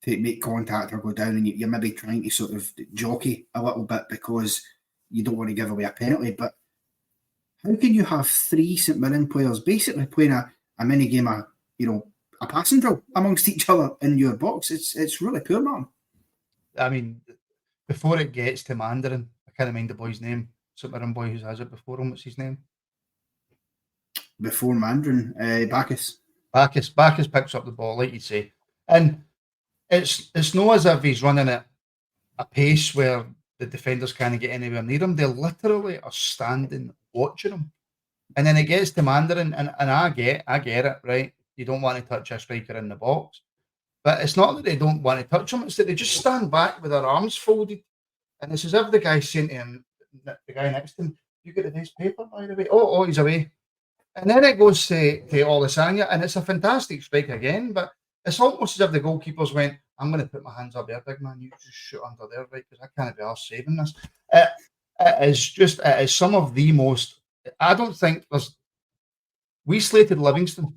make contact or go down, and you're maybe trying to sort of jockey a little bit because you don't want to give away a penalty. But how can you have 3 St Mirren players basically playing a mini game, a passing drill amongst each other in your box? It's really poor, man. I mean, before it gets to Mandarin, I can't mind the boy's name. St Mirren boy who has it before him. What's his name? Before Mandarin, Bacchus. Bacchus picks up the ball, like you say, and it's not as if he's running at a pace where the defenders can't get anywhere near him. They literally are standing watching him, and then it gets to Mandarin, and I get it, right? You don't want to touch a striker in the box, but it's not that they don't want to touch him; it's that they just stand back with their arms folded, and it's as if the guy's saying to him, the guy next to him, "You get a nice paper, by the way." Oh, he's away. And then it goes to Olasanya, and it's a fantastic strike again, but it's almost as if the goalkeepers went, I'm going to put my hands up there, big man, you just shoot under there, right, because I can't be arsed saving this. It is some of the most, I don't think there's, we slated Livingston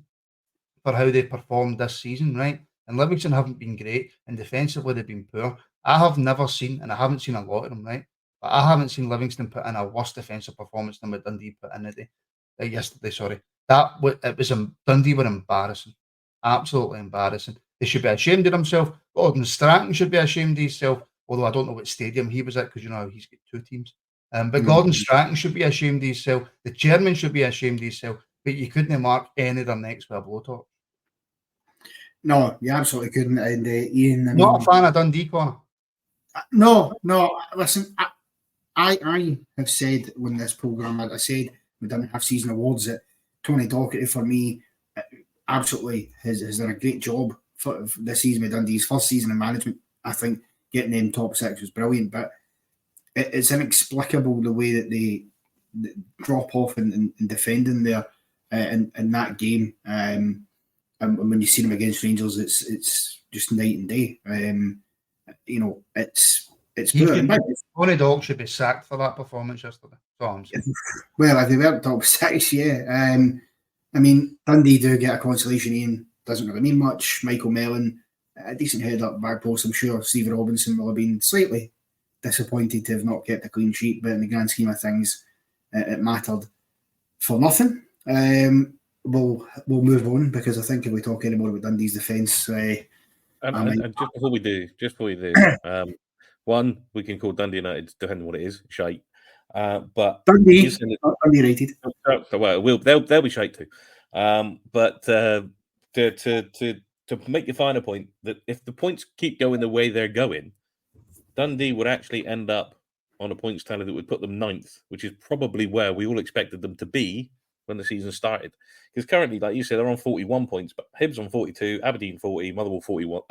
for how they performed this season, right, and Livingston haven't been great, and defensively they've been poor. I have never seen, and I haven't seen a lot of them, right, but I haven't seen Livingston put in a worse defensive performance than what Dundee put in today. Yesterday, sorry. Dundee were embarrassing. Absolutely embarrassing. They should be ashamed of themselves. Gordon Strachan should be ashamed of himself, although I don't know what stadium he was at because, he's got 2 teams. But Gordon Strachan should be ashamed of himself. The chairman should be ashamed of himself, but you couldn't mark any of their necks with a blowtorch. No, you absolutely couldn't. And Ian, not a fan of Dundee, Connor. No. Listen, I have said when this programme, like I said, we didn't have season awards, that Tony Docherty for me absolutely has done a great job for this season with Dundee's first season in management. I think getting them top 6 was brilliant, but it's inexplicable the way that they drop off in defending there in that game. And when you see them against Rangers, it's just night and day. It's poor. Tony Docherty should be sacked for that performance yesterday. Well, if they weren't top 6, yeah. I mean, Dundee do get a consolation. Ian doesn't really mean much. Michael Mellon, a decent head up back post. I'm sure Stephen Robinson will have been slightly disappointed to have not kept a clean sheet, but in the grand scheme of things, it mattered for nothing. We'll move on because I think if we talk any more about Dundee's defence, And just before we do, one, we can call Dundee United, depending on what it is, shite. But Dundee, underrated. Well, they'll be shite too. But to make your final point, that if the points keep going the way they're going, Dundee would actually end up on a points tally that would put them 9th, which is probably where we all expected them to be when the season started. Because currently, like you said, they're on 41 points, but Hibs on 42, Aberdeen 40, Motherwell 41,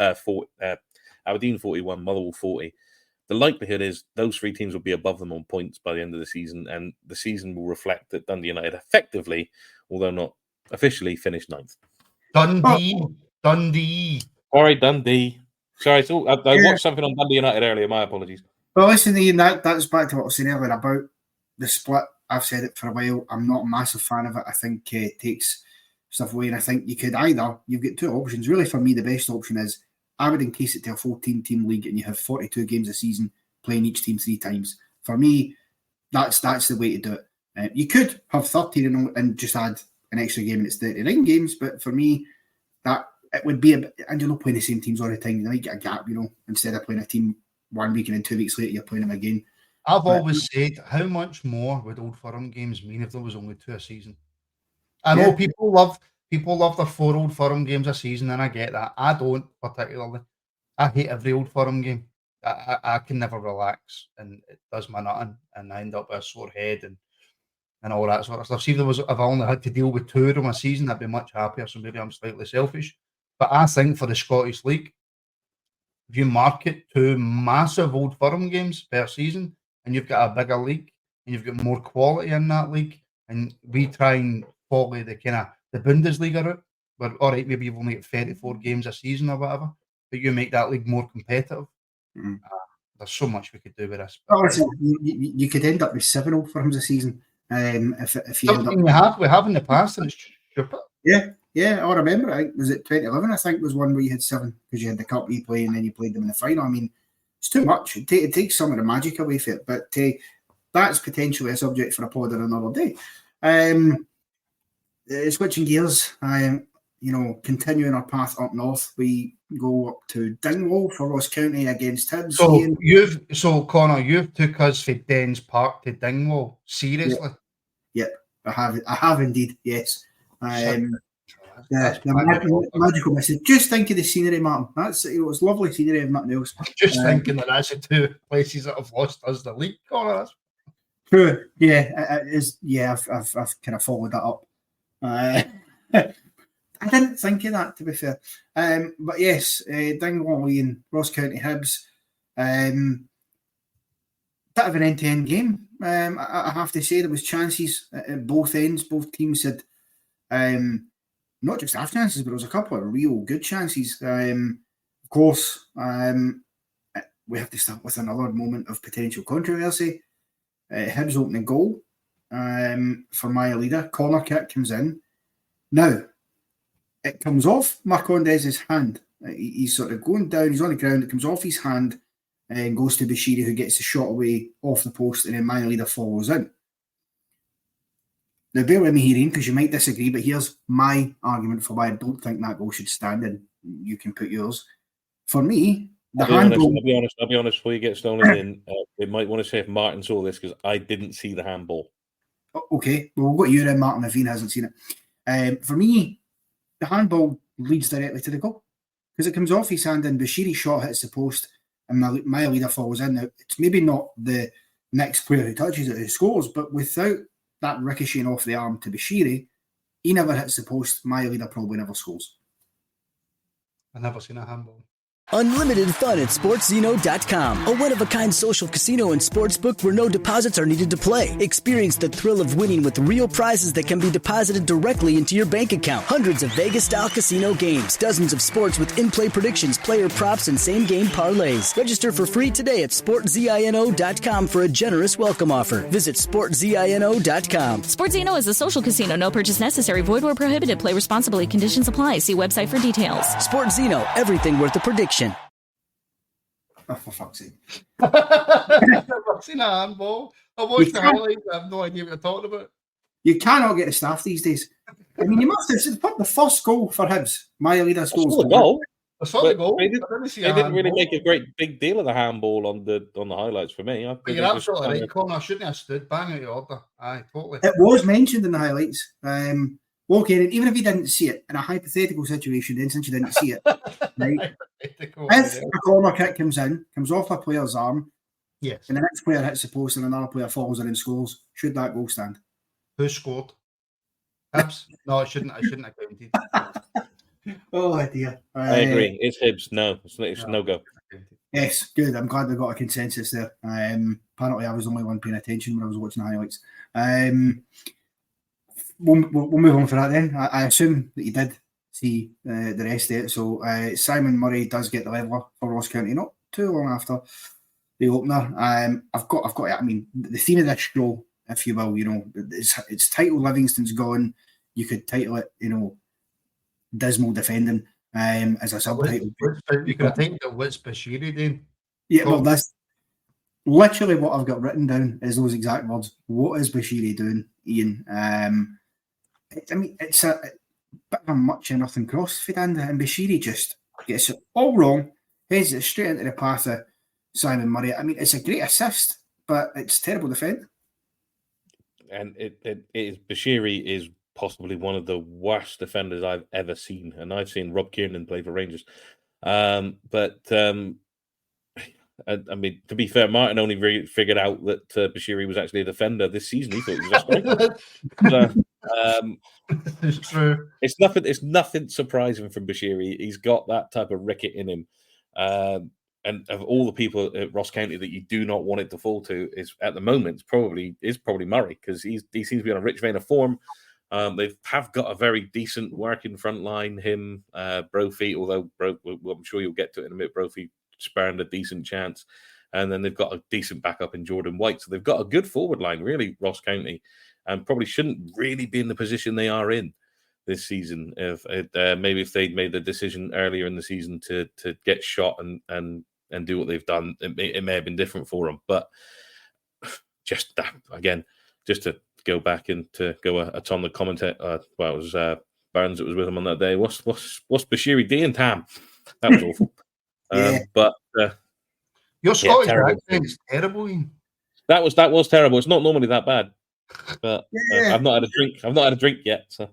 Aberdeen 41, Motherwell 40. The likelihood is those 3 teams will be above them on points by the end of the season, and the season will reflect that Dundee United effectively, although not officially, finished 9th. Dundee. Sorry, Dundee. Sorry, so I watched something on Dundee United earlier. My apologies. Well, listen, Ian, that's back to what I was saying earlier about the split. I've said it for a while. I'm not a massive fan of it. I think it takes stuff away, and I think you could you've got 2 options. Really, for me, the best option is I would increase it to a 14-team league, and you have 42 games a season, playing each team 3 times. For me, that's the way to do it. You could have 13 and just add an extra game, and it's 39 games. But for me, that it would be and you're not playing the same teams all the time. You might get a gap, instead of playing a team 1 week and then 2 weeks later you're playing them again. I've always said, how much more would Old Firm games mean if there was only 2 a season? I know people love the 4 Old Firm games a season, and I get that. I don't particularly. I hate every Old Firm game. I can never relax, and it does my nothing, and I end up with a sore head and all that sort of stuff. See, if I only had to deal with 2 of them a season, I'd be much happier. So maybe I'm slightly selfish, but I think for the Scottish League, if you market 2 massive Old Firm games per season, and you've got a bigger league, and you've got more quality in that league, and we try and follow the kind of the Bundesliga route, where, all right, maybe you've only got 34 games a season or whatever, but you make that league more competitive. There's so much we could do with this. Listen, you could end up with 7 Old Firms a season. If you end up... we have in the past, and it's stupid. Yeah, I remember. Was it 2011? I think was one where you had 7 because you had the cup you play and then you played them in the final. I mean, it's too much. It takes some of the magic away from it, but that's potentially a subject for a pod on another day. Switching gears, continuing our path up north, we go up to Dingwall for Ross County against Hibs. Connor, you've took us from Dens Park to Dingwall. Seriously? Yep, I have indeed. Yes. The magical message. Just think of the scenery, Martin. That's it's lovely scenery and nothing else. Just thinking that that's the 2 places that have lost us the league, Connor. True. Yeah, it is. Yeah, I've kind of followed that up. I didn't think of that, to be fair. But yes, Dingwall and Ross County Hibs. Bit of an end-to-end game. I have to say there was chances at both ends. Both teams had not just half chances, but there was a couple of real good chances. Of course, we have to start with another moment of potential controversy. Hibs opening goal for Maya Leader. Corner kick comes in. Now, it comes off Marcondez's hand. He's sort of going down. He's on the ground. It comes off his hand and goes to Bashiri, who gets the shot away off the post, and then Maya Leader follows in. Now, bear with me here, Ian, because you might disagree, but here's my argument for why I don't think that goal should stand, and you can put yours. For me, I'll be honest, before you get stolen in, it might want to say if Martin saw this, because I didn't see the handball. Okay, well, we'll go to you then, Martin, if Ian hasn't seen it. For me, the handball leads directly to the goal, because it comes off his hand, and Bashiri's shot hits the post, and Maya Leader falls in. Now, it's maybe not the next player who touches it who scores, but without that ricocheting off the arm to Bashiri, he never hits the post. Maya Leader probably never scores. I've never seen a handball. Unlimited fun at SportsZeno.com, a one-of-a-kind social casino and sportsbook where no deposits are needed to play. Experience the thrill of winning with real prizes that can be deposited directly into your bank account. Hundreds of Vegas-style casino games, dozens of sports with in-play predictions, player props, and same-game parlays. Register for free today at SportsZeno.com for a generous welcome offer. Visit SportsZeno.com. SportsZeno is a social casino. No purchase necessary. Void where prohibited. Play responsibly. Conditions apply. See website for details. SportsZeno, everything worth the prediction. Oh, for fuck's sake. I've never seen a handball. I watched the highlights. I have no idea what you're talking about. You cannot get the staff these days. I mean, you must have put the first goal for Hibs. Maya Leader scores. Goal. I saw the goal. They didn't really make a great big deal of the handball on the highlights for me. But you're absolutely right, Connor. I shouldn't have stood. Bang out of order. Aye, totally. It was mentioned in the highlights. Okay, even if you didn't see it, in a hypothetical situation, then since you didn't see it, right? If a corner kick comes off a player's arm, yes, and the next player hits the post and another player falls in and scores, should that goal stand? Who scored? Hibs? No, I shouldn't have counted. Oh dear. I agree. It's Hibs. No, it's no go. Yes, good. I'm glad we got a consensus there. Apparently, I was the only one paying attention when I was watching the highlights. We'll move on for that then. I assume that you did see the rest of it. So Simon Murray does get the leveller for Ross County not too long after the opener. I've got. I mean, the theme of this show, if you will, it's titled Livingston's Gone. You could title it, Dismal Defending, as a subtitle. You could have titled it What's Bashiri doing? Yeah, well, that's literally what I've got written down is those exact words. What is Bashiri doing, Ian? It's a bit of a much of nothing cross for Dan, and Bashiri just gets it all wrong, heads it straight into the path of Simon Murray. I mean, it's a great assist, but it's terrible defending. And it is Bashiri is possibly one of the worst defenders I've ever seen, and I've seen Rob Kiernan play for Rangers. But I mean, to be fair, Martin only figured out that Bashiri was actually a defender this season. He thought he was a striker. It's true. It's nothing surprising from Bashiri. He's got that type of ricket in him. And of all the people at Ross County that you do not want it to fall to, is at the moment probably Murray, because he seems to be on a rich vein of form. They have got a very decent working front line. Him, Brophy, although I'm sure you'll get to it in a minute. Brophy spurned a decent chance, and then they've got a decent backup in Jordan White. So they've got a good forward line, really, Ross County, and probably shouldn't really be in the position they are in this season. Maybe if they'd made the decision earlier in the season to get shot and do what they've done, it may have been different for them. But just that again, just to go back and to go a ton the commentator. Well, it was Burns that was with him on that day. What's Bashiri doing, Tam? That was awful. Yeah. But your Scottish accent is terrible. Ian. That was terrible. It's not normally that bad, but I've not had a drink. I've not had a drink yet. So.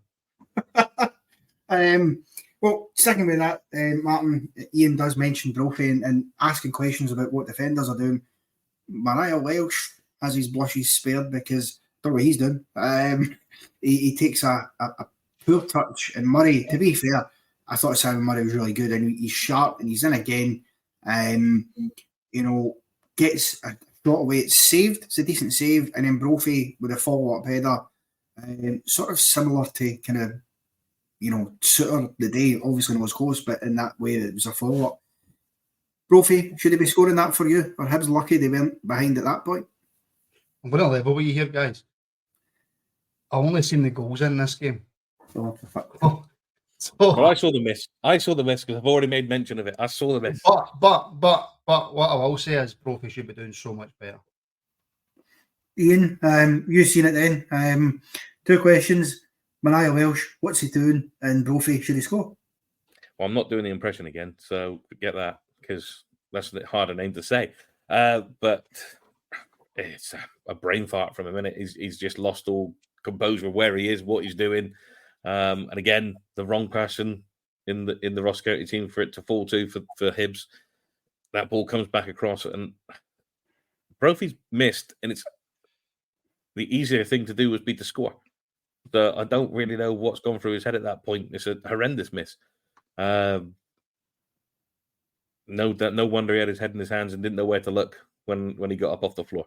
Well, sticking with that, Martin, Ian does mention Brophy and asking questions about what defenders are doing. Mariah Welsh has his blushes spared because don't know what he's doing. He takes a poor touch, and Murray, to be fair, I thought Simon Murray was really good, and he's sharp, and he's in again. Gets a shot away. It's saved. It's a decent save, and then Brophy with a follow-up header, sort of similar to kind of, Suter the day. Obviously, it was close, but in that way, it was a follow-up. Brophy, should he be scoring that for you? Or Hibs lucky they weren't behind at that point? I'm going to level with you here, guys. I only seen the goals in this game. So Well, I saw the miss. Because I've already made mention of it. I saw the miss. But what I will say is Brophy should be doing so much better. Ian, you've seen it then. 2 questions. Mariah Welsh, what's he doing? And Brophy, should he score? Well, I'm not doing the impression again, so forget that, because that's a harder name to say. But it's a brain fart from a minute. He's just lost all composure of where he is, what he's doing. And again, the wrong person in the Ross County team for it to fall to for Hibs. That ball comes back across, and Brophy's missed, and it's the easier thing to do would be to score. So I don't really know what's gone through his head at that point. It's a horrendous miss. No wonder he had his head in his hands and didn't know where to look when he got up off the floor.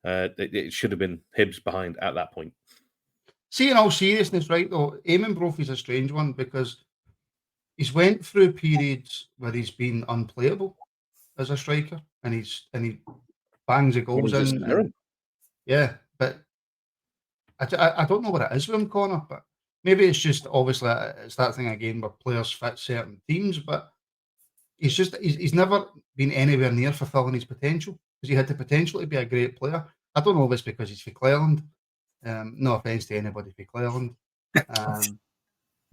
It should have been Hibs behind at that point. See, in all seriousness, right, though, Eamon Brophy's a strange one because he's went through periods where he's been unplayable as a striker, and he bangs the goals in. Yeah, but I don't know what it is with him, Connor, but maybe it's just obviously it's that thing again where players fit certain teams, but he's never been anywhere near fulfilling his potential because he had the potential to be a great player. I don't know if it's because he's for Cleveland. No offence to anybody for Cleveland.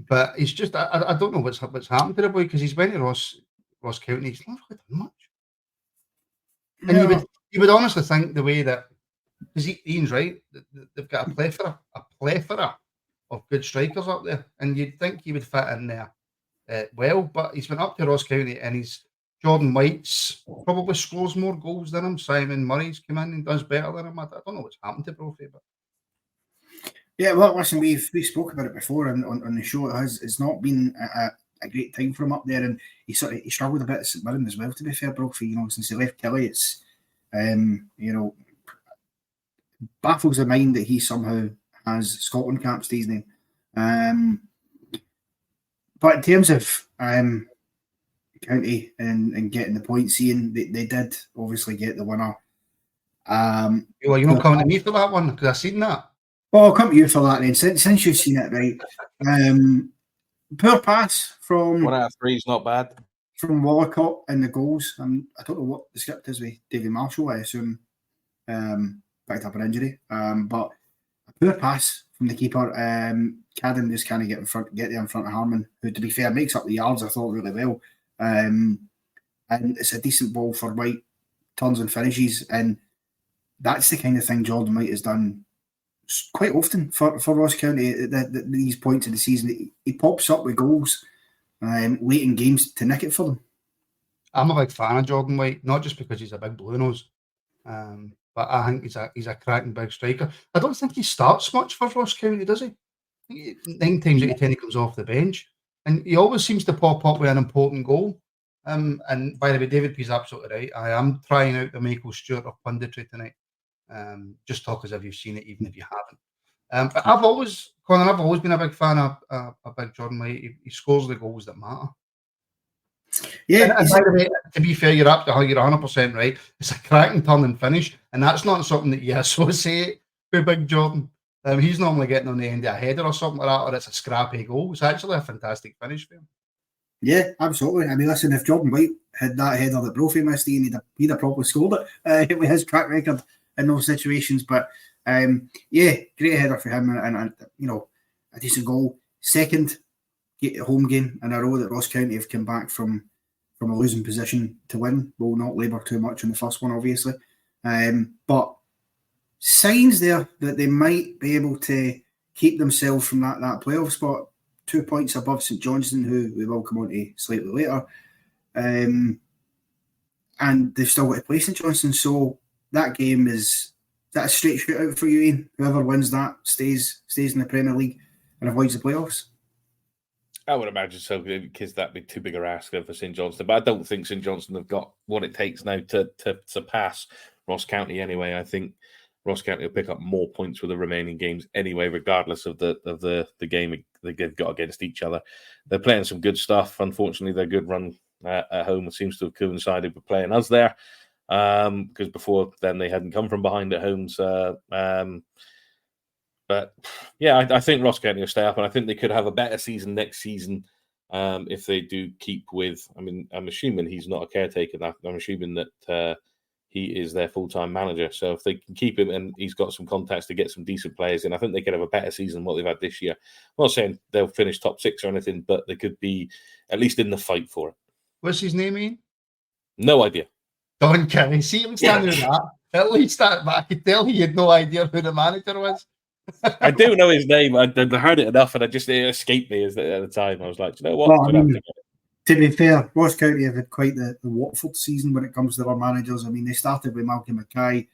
But he's just, I don't know what's happened to the boy, because he's went to Ross County. He's not really done much. And you would honestly think the way that, because Ian's right, they've got a plethora of good strikers up there, and you'd think he would fit in there well. But he's went up to Ross County, and Jordan White's probably scores more goals than him. Simon Murray's come in and does better than him. I don't know what's happened to Brophy, but yeah, well, listen, we spoke about it before on the show. It's not been a great time for him up there, and he struggled a bit at St Mirren as well. To be fair, Brophy, since he left Kelly, it's baffles the mind that he somehow has Scotland caps these days. But in terms of County and getting the points, seeing they did obviously get the winner. Well, you're not coming to me for that one, because I've seen that. Well, I'll come to you for that then. Since you've seen it, right? Poor pass from 1 out of 3 is not bad. From Walcott and the goals. I don't know what the script is with David Marshall. I assume picked up an injury. But a poor pass from the keeper. Cadden just kind of get there in front of Harmon, who, to be fair, makes up the yards, I thought, really well. And it's a decent ball for White, turns and finishes. And that's the kind of thing Jordan White has done quite often for Ross County at these points of the season. He pops up with goals late in games to nick it for them. I'm a big fan of Jordan White, not just because he's a big blue nose, but I think he's a cracking big striker. I don't think he starts much for Ross County, does he? 9 times out of 10 he comes off the bench, and he always seems to pop up with an important goal. And by the way, David P's absolutely right. I am trying out the Michael Stewart of punditry tonight. Just talk as if you've seen it, even if you haven't. But I've always been a big fan of a big Jordan White. He scores the goals that matter. Yeah. And by the way, to be fair, you're 100% right. It's a cracking turn and finish, and that's not something that you associate with Big Jordan. He's normally getting on the end of a header or something like that, or it's a scrappy goal. It's actually a fantastic finish for him. Yeah, absolutely. I mean, listen, if Jordan White had that header that Brophy missed, he'd have probably scored it with his track record in those situations. But yeah, great header for him, and a decent goal. Second home game in a row that Ross County have come back from a losing position to win. We'll not labour too much on the first one, obviously, but signs there that they might be able to keep themselves from that playoff spot. 2 points above St Johnstone, who we will come on to slightly later, and they've still got to play St Johnstone. So that game is a straight shootout for you, Ian. Whoever wins that stays in the Premier League and avoids the playoffs. I would imagine so, because that'd be too big a ask for St Johnstone. But I don't think St Johnstone have got what it takes now to surpass Ross County anyway. I think Ross County will pick up more points with the remaining games anyway, regardless of the game they've got against each other. They're playing some good stuff. Unfortunately, their good run at home seems to have coincided with playing us there, because before then they hadn't come from behind at home. So, but yeah, I think Ross County will stay up, and I think they could have a better season next season if they do keep with. I mean, I'm assuming he's not a caretaker. I'm assuming that he is their full-time manager. So if they can keep him, and he's got some contacts to get some decent players in, I think they could have a better season than what they've had this year. I'm not saying they'll finish top 6 or anything, but they could be at least in the fight for it. What's his name, Ian? No idea. Don Kenny. See him standing with that. At least that, but I could tell he had no idea who the manager was. I do know his name. I heard it enough, and it escaped me at the time. I was like, you know what? Well, to be fair, Ross County have had quite the Watford season when it comes to their managers. I mean, they started with Malcolm Mackay.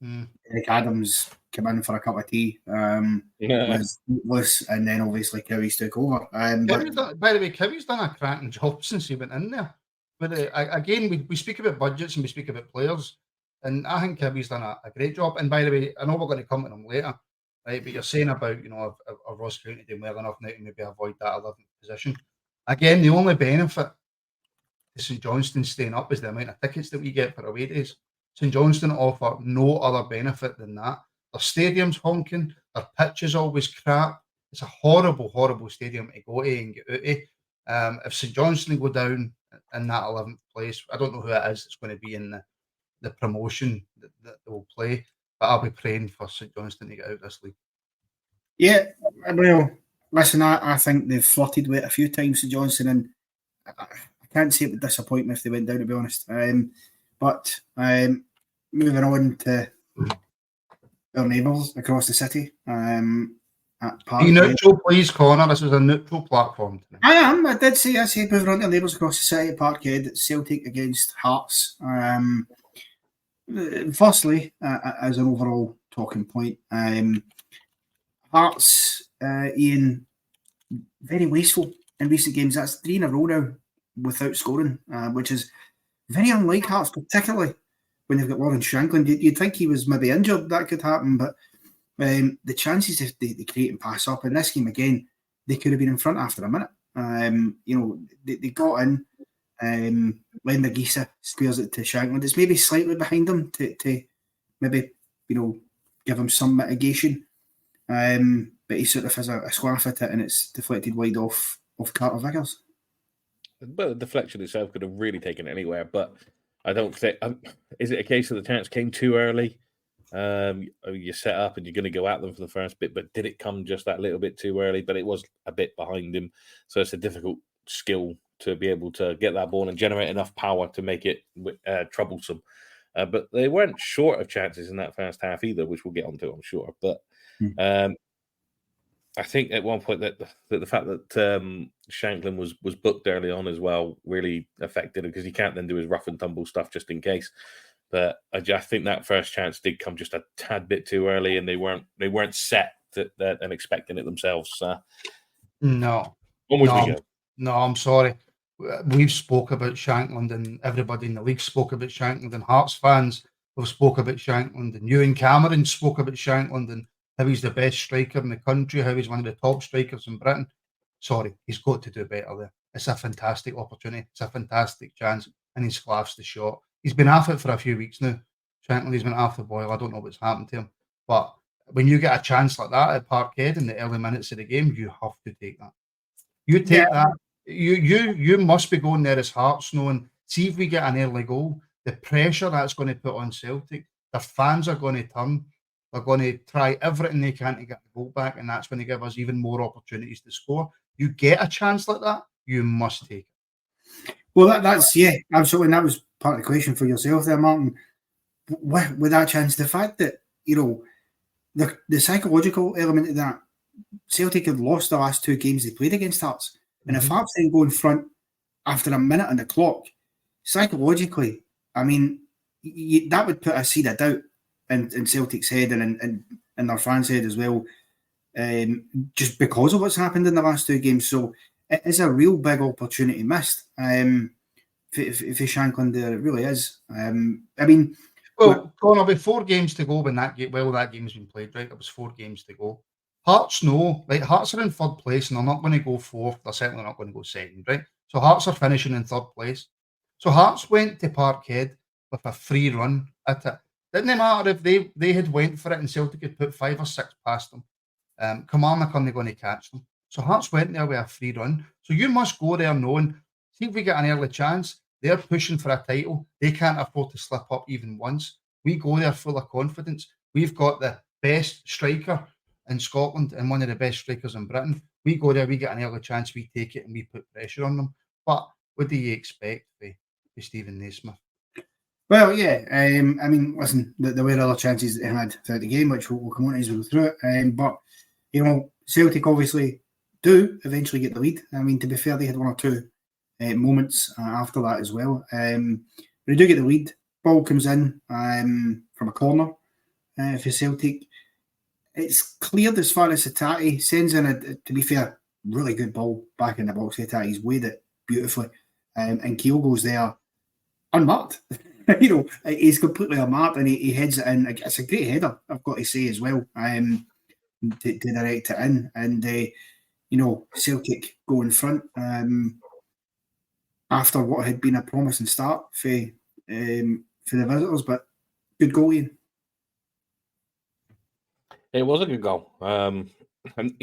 Eric Adams came in for a cup of tea. Was and then obviously Cowies took over. By the way, Cowies done a cracking job since he went in there. But again, we speak about budgets and we speak about players, and I think Cowies done a great job. And by the way, I know we're going to come to them later, right? But you're saying about a Ross County doing well enough now to maybe avoid that 11th position. Again, the only benefit to St Johnstone staying up is the amount of tickets that we get for away days. St Johnstone offer no other benefit than that. Their stadium's honking, their pitch is always crap. It's a horrible, horrible stadium to go to and get out of. If St Johnstone go down in that 11th place, I don't know who it is that's going to be in the promotion that they will play, but I'll be praying for St Johnstone to get out of this league. Yeah, well, listen, I think they've flirted with it a few times to Johnson, and I can't say it would disappoint me if they went down, to be honest. But moving on to our neighbours across the city. At Be neutral, please, Connor. This is a neutral platform tonight. I am. I said moving on to neighbours across the city at Parkhead. It's Celtic against Hearts. Firstly, as an overall talking point, Hearts, Ian, very wasteful in recent games. That's 3 in a row now without scoring, which is very unlike Hearts, particularly when they've got Lawrence Shanklin. You'd think he was maybe injured, that could happen, but the chances if they create and pass up in this game again, they could have been in front after a minute. They got in. When the Gisa squares it to Shanklin, it's maybe slightly behind him to maybe give him some mitigation. But he sort of has a squaff at it, and it's deflected wide off Carter Vickers. But the deflection itself could have really taken it anywhere. But I don't think. Is it a case of the chance came too early? You set up and you're going to go at them for the first bit, but did it come just that little bit too early? But it was a bit behind him, so it's a difficult skill to be able to get that ball and generate enough power to make it troublesome. But they weren't short of chances in that first half either, which we'll get onto, I'm sure. But I think at one point that the fact that Shanklin was booked early on as well really affected him, because he can't then do his rough and tumble stuff just in case. But I think that first chance did come just a tad bit too early, and they weren't set and expecting it themselves. No. No, I'm sorry. We've spoke about Shankland, and everybody in the league spoke about Shankland, and Hearts fans have spoke about Shankland, and you and Cameron spoke about Shankland and how he's the best striker in the country, how he's one of the top strikers in Britain. Sorry, he's got to do better there. It's a fantastic opportunity. It's a fantastic chance, and he sclaffs the shot. He's been off it for a few weeks now. Shankland, he's been off the boil. I don't know what's happened to him. But when you get a chance like that at Parkhead in the early minutes of the game, you have to take that. You take that. You must be going there as Hearts, knowing, see if we get an early goal, the pressure that's going to put on Celtic, the fans are going to turn. They're going to try everything they can to get the goal back, and that's going to give us even more opportunities to score. You get a chance like that, you must take it. Well, that's absolutely. And that was part of the question for yourself there, Martin. With that chance, the fact that, the psychological element of that, Celtic had lost the last 2 games they played against Hearts. And if Hearts then go in front after a minute on the clock, psychologically, I mean, that would put a seed of doubt in Celtic's head and their fans' head as well, just because of what's happened in the last 2 games. So it is a real big opportunity missed for Shankland there. It really is. Connor, with 4 games to go when that game's been played, right? It was 4 games to go. Hearts know, like, Hearts are in 3rd place and they're not going to go 4th. They're certainly not going to go 2nd, right? So Hearts are finishing in 3rd place. So Hearts went to Parkhead with a free run at it. Didn't matter if they had went for it and Celtic had put 5 or 6 past them. Kilmarnock aren't going to catch them. So Hearts went there with a free run. So you must go there knowing, see if we get an early chance. They're pushing for a title. They can't afford to slip up even once. We go there full of confidence. We've got the best striker in Scotland and one of the best strikers in Britain. We go there, we get an early chance, we take it, and we put pressure on them. But what do you expect for Stephen Naismith? Well, listen, there were other chances that they had throughout the game, which we'll come on as we go through it. But, Celtic obviously do eventually get the lead. I mean, to be fair, they had 1 or 2 moments after that as well. They do get the lead. Ball comes in from a corner for Celtic. It's cleared as far as Hatate sends in to be fair, really good ball back in the box. Hatate's weighed it beautifully. And Keel goes there unmarked. He's completely unmarked and he heads it in. It's a great header, I've got to say as well, to direct it in. And, Celtic go in front after what had been a promising start for the visitors, but good goal, Ian. It was a good goal. And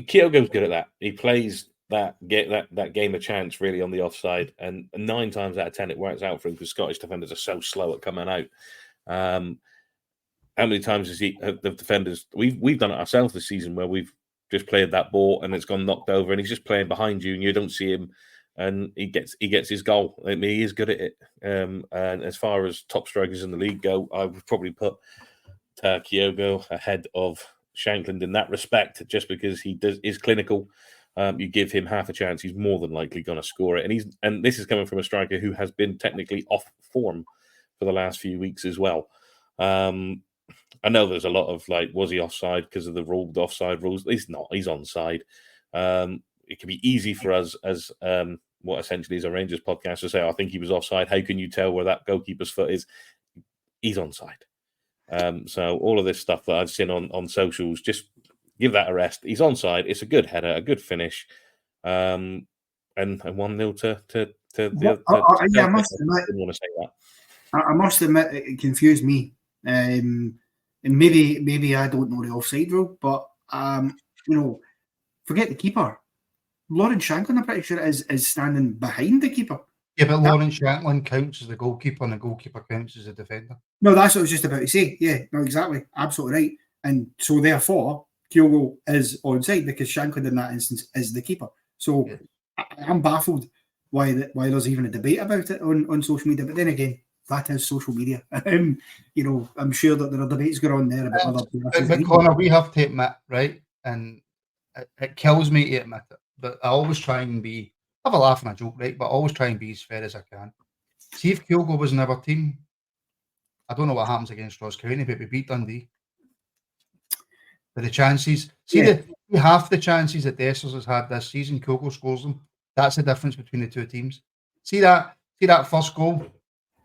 Kyogo's good at that. He plays that game of chance really on the offside, and 9 times out of 10 it works out for him because Scottish defenders are so slow at coming out. How many times has the defenders? We've done it ourselves this season where we've just played that ball and it's gone knocked over, and he's just playing behind you, and you don't see him, and he gets his goal. I mean, he is good at it. And as far as top strikers in the league go, I would probably put Kyogo ahead of Shankland in that respect, just because he is clinical. You give him half a chance, he's more than likely going to score it. And this is coming from a striker who has been technically off form for the last few weeks as well. I know there's a lot of was he offside because of the offside rules? He's not. He's onside. It can be easy for us as what essentially is a Rangers podcast to say, I think he was offside. How can you tell where that goalkeeper's foot is? He's onside. So all of this stuff that I've seen on socials, just give that a rest. He's onside. It's a good header, a good finish, and 1-0 to I must admit, I didn't want to say that. I must admit it confused me, and maybe I don't know the offside rule, but forget the keeper. Lawrence Shanklin, I'm pretty sure, is standing behind the keeper. Yeah, but Lawrence Shanklin counts as the goalkeeper, and the goalkeeper counts as the defender. No, that's what I was just about to say. Yeah, no, exactly, absolutely right. And so therefore, Kyogo is onside because Shanklin in that instance is the keeper. So I'm baffled why there's even a debate about it on social media. But then again, that is social media. I'm sure that there are debates going on there about other players. But Connor, we have to admit, right? And it kills me to admit it, but I always try and have a laugh and a joke, right? But I always try and be as fair as I can. See, if Kyogo was in our team, I don't know what happens against Ross County, but we beat Dundee. But the chances, half the chances that Dessers has had this season, Kyogo scores them. That's the difference between the two teams. See that first goal,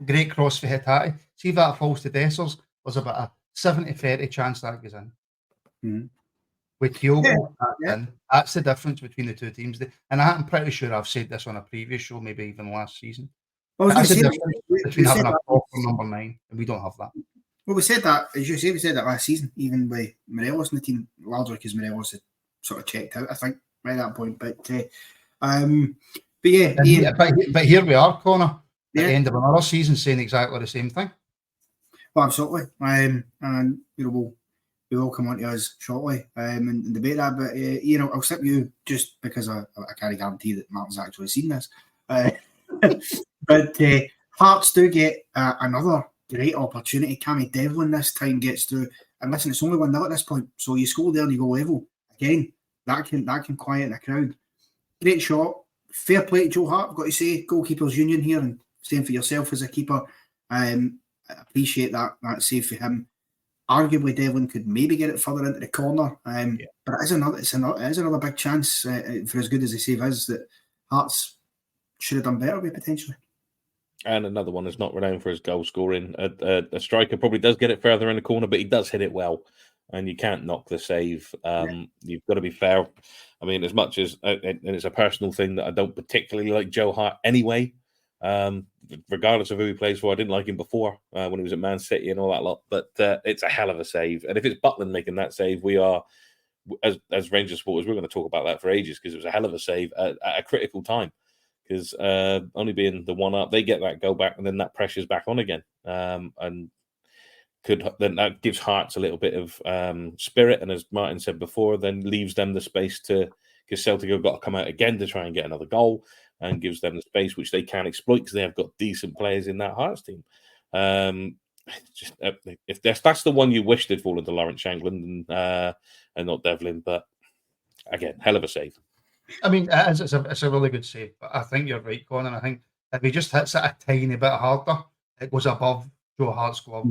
great cross for Hitati. See if that falls to Dessers, there's about a 70-30 chance that goes in. Mm-hmm. With Kyogo, that's the difference between the two teams. And I'm pretty sure I've said this on a previous show, maybe even last season. That's the difference between having a proper number 9, and we don't have that. Well, we said that, as you say, we said that last season, even with Morelos in the team, largely because Morelos had sort of checked out, I think, by that point. But yeah. But here we are, Connor, at the end of another season, saying exactly the same thing. Well, absolutely. And we will come on to us shortly and debate that. But, I'll slip you just because I can't guarantee that Martin's actually seen this. But Hearts do get another great opportunity. Cammy Devlin this time gets through. And listen, it's only 1-0 at this point. So you score there and you go level. Again, that can quiet the crowd. Great shot. Fair play to Joe Hart, I've got to say. Goalkeepers union here, and same for yourself as a keeper. I appreciate that save for him. Arguably, Devlin could maybe get it further into the corner. But it is another big chance for as good as the save is that Hearts should have done better with potentially. And another one is not renowned for his goal scoring. A striker probably does get it further in the corner, but he does hit it well. And you can't knock the save. You've got to be fair. I mean, as much as and it's a personal thing that I don't particularly like Joe Hart anyway, regardless of who he plays for. I didn't like him before when he was at Man City and all that lot. But it's a hell of a save. And if it's Butland making that save, we are, as Rangers supporters, we're going to talk about that for ages because it was a hell of a save at a critical time. Because only being the one up, they get that go back, and then that pressure's back on again, and then that gives Hearts a little bit of spirit, and as Martin said before, then leaves them the space because Celtic have got to come out again to try and get another goal, and gives them the space which they can exploit because they have got decent players in that Hearts team. If that's the one you wish they'd fallen to Lawrence Shanklin and not Devlin, but again, hell of a save. I mean, it's a really good save, but I think you're right, Colin. I think if he just hits it a tiny bit harder, it goes above Joe Hart's glove,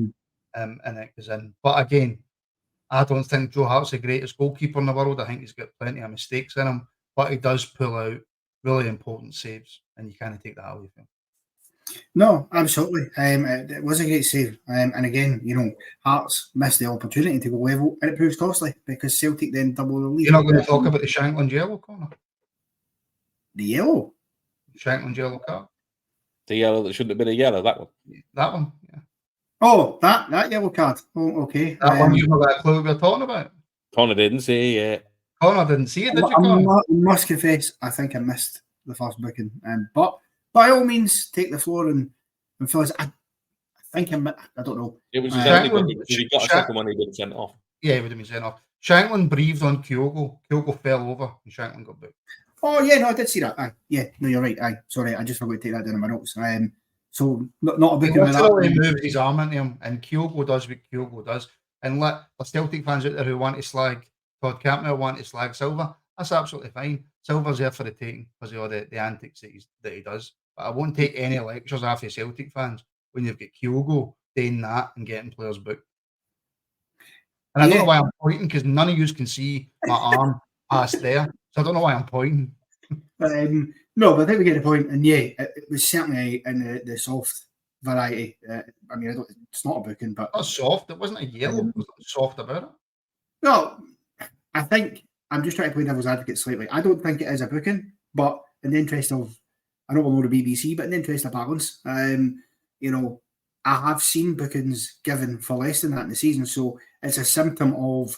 and it goes in. But again, I don't think Joe Hart's the greatest goalkeeper in the world. I think he's got plenty of mistakes in him, but he does pull out really important saves, and you can't take that away from him. No, absolutely. It was a great save. And again, Hearts missed the opportunity to go level, and it proves costly because Celtic then double the lead. You're not going to talk about the Shankland yellow, Connor? The yellow? Shankland yellow card? The yellow that shouldn't have been a yellow, that one? That one, yeah. Oh, that yellow card. Oh, okay. That one you've not got a clue what we're talking about? Connor didn't see it. Connor didn't see it, did you, Connor? I must confess, I think I missed the first booking. But by all means, take the floor and fill us. I think I don't know. It was his only booking. If he got a second one, he would have sent off. Yeah, he would have been sent off. Shanklin breathed on Kyogo. Kyogo fell over and Shanklin got booked. Oh, yeah, no, I did see that. Aye. Yeah, no, you're right. Aye. Sorry, I just forgot to take that down in my notes. So, not a booking with that. He moves his arm into him, and Kyogo does what Kyogo does. And let the Celtic fans out there who want to slag Todd Campbell, want to slag Silva, that's absolutely fine. Silva's there for the taking because of all the antics that he does. But I won't take any lectures off the Celtic fans when you've got Kyogo doing that and getting players booked. And I don't know why I'm pointing, because none of you can see my arm past there. So I don't know why I'm pointing. No, but I think we get the point. And yeah, it was certainly in the soft variety. I mean, it's not a booking, but... Not soft. It wasn't a yellow. It was soft about it. No, I think I'm just trying to play devil's advocate slightly. I don't think it is a booking, but in the interest of... I don't know the BBC, but in the interest of balance, I have seen bookings given for less than that in the season, so it's a symptom of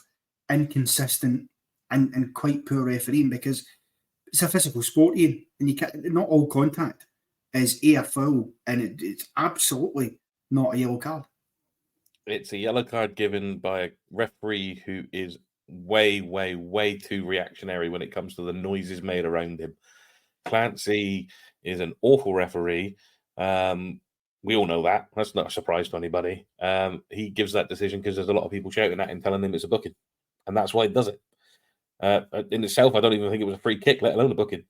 inconsistent and quite poor refereeing, because it's a physical sport, Ian, and you can't, not all contact is a foul, and it's absolutely not a yellow card. It's a yellow card given by a referee who is way, way, way too reactionary when it comes to the noises made around him. Clancy is an awful referee. We all know that. That's not a surprise to anybody. He gives that decision because there's a lot of people shouting at him, telling him it's a booking. And that's why he does it. In itself, I don't even think it was a free kick, let alone a booking.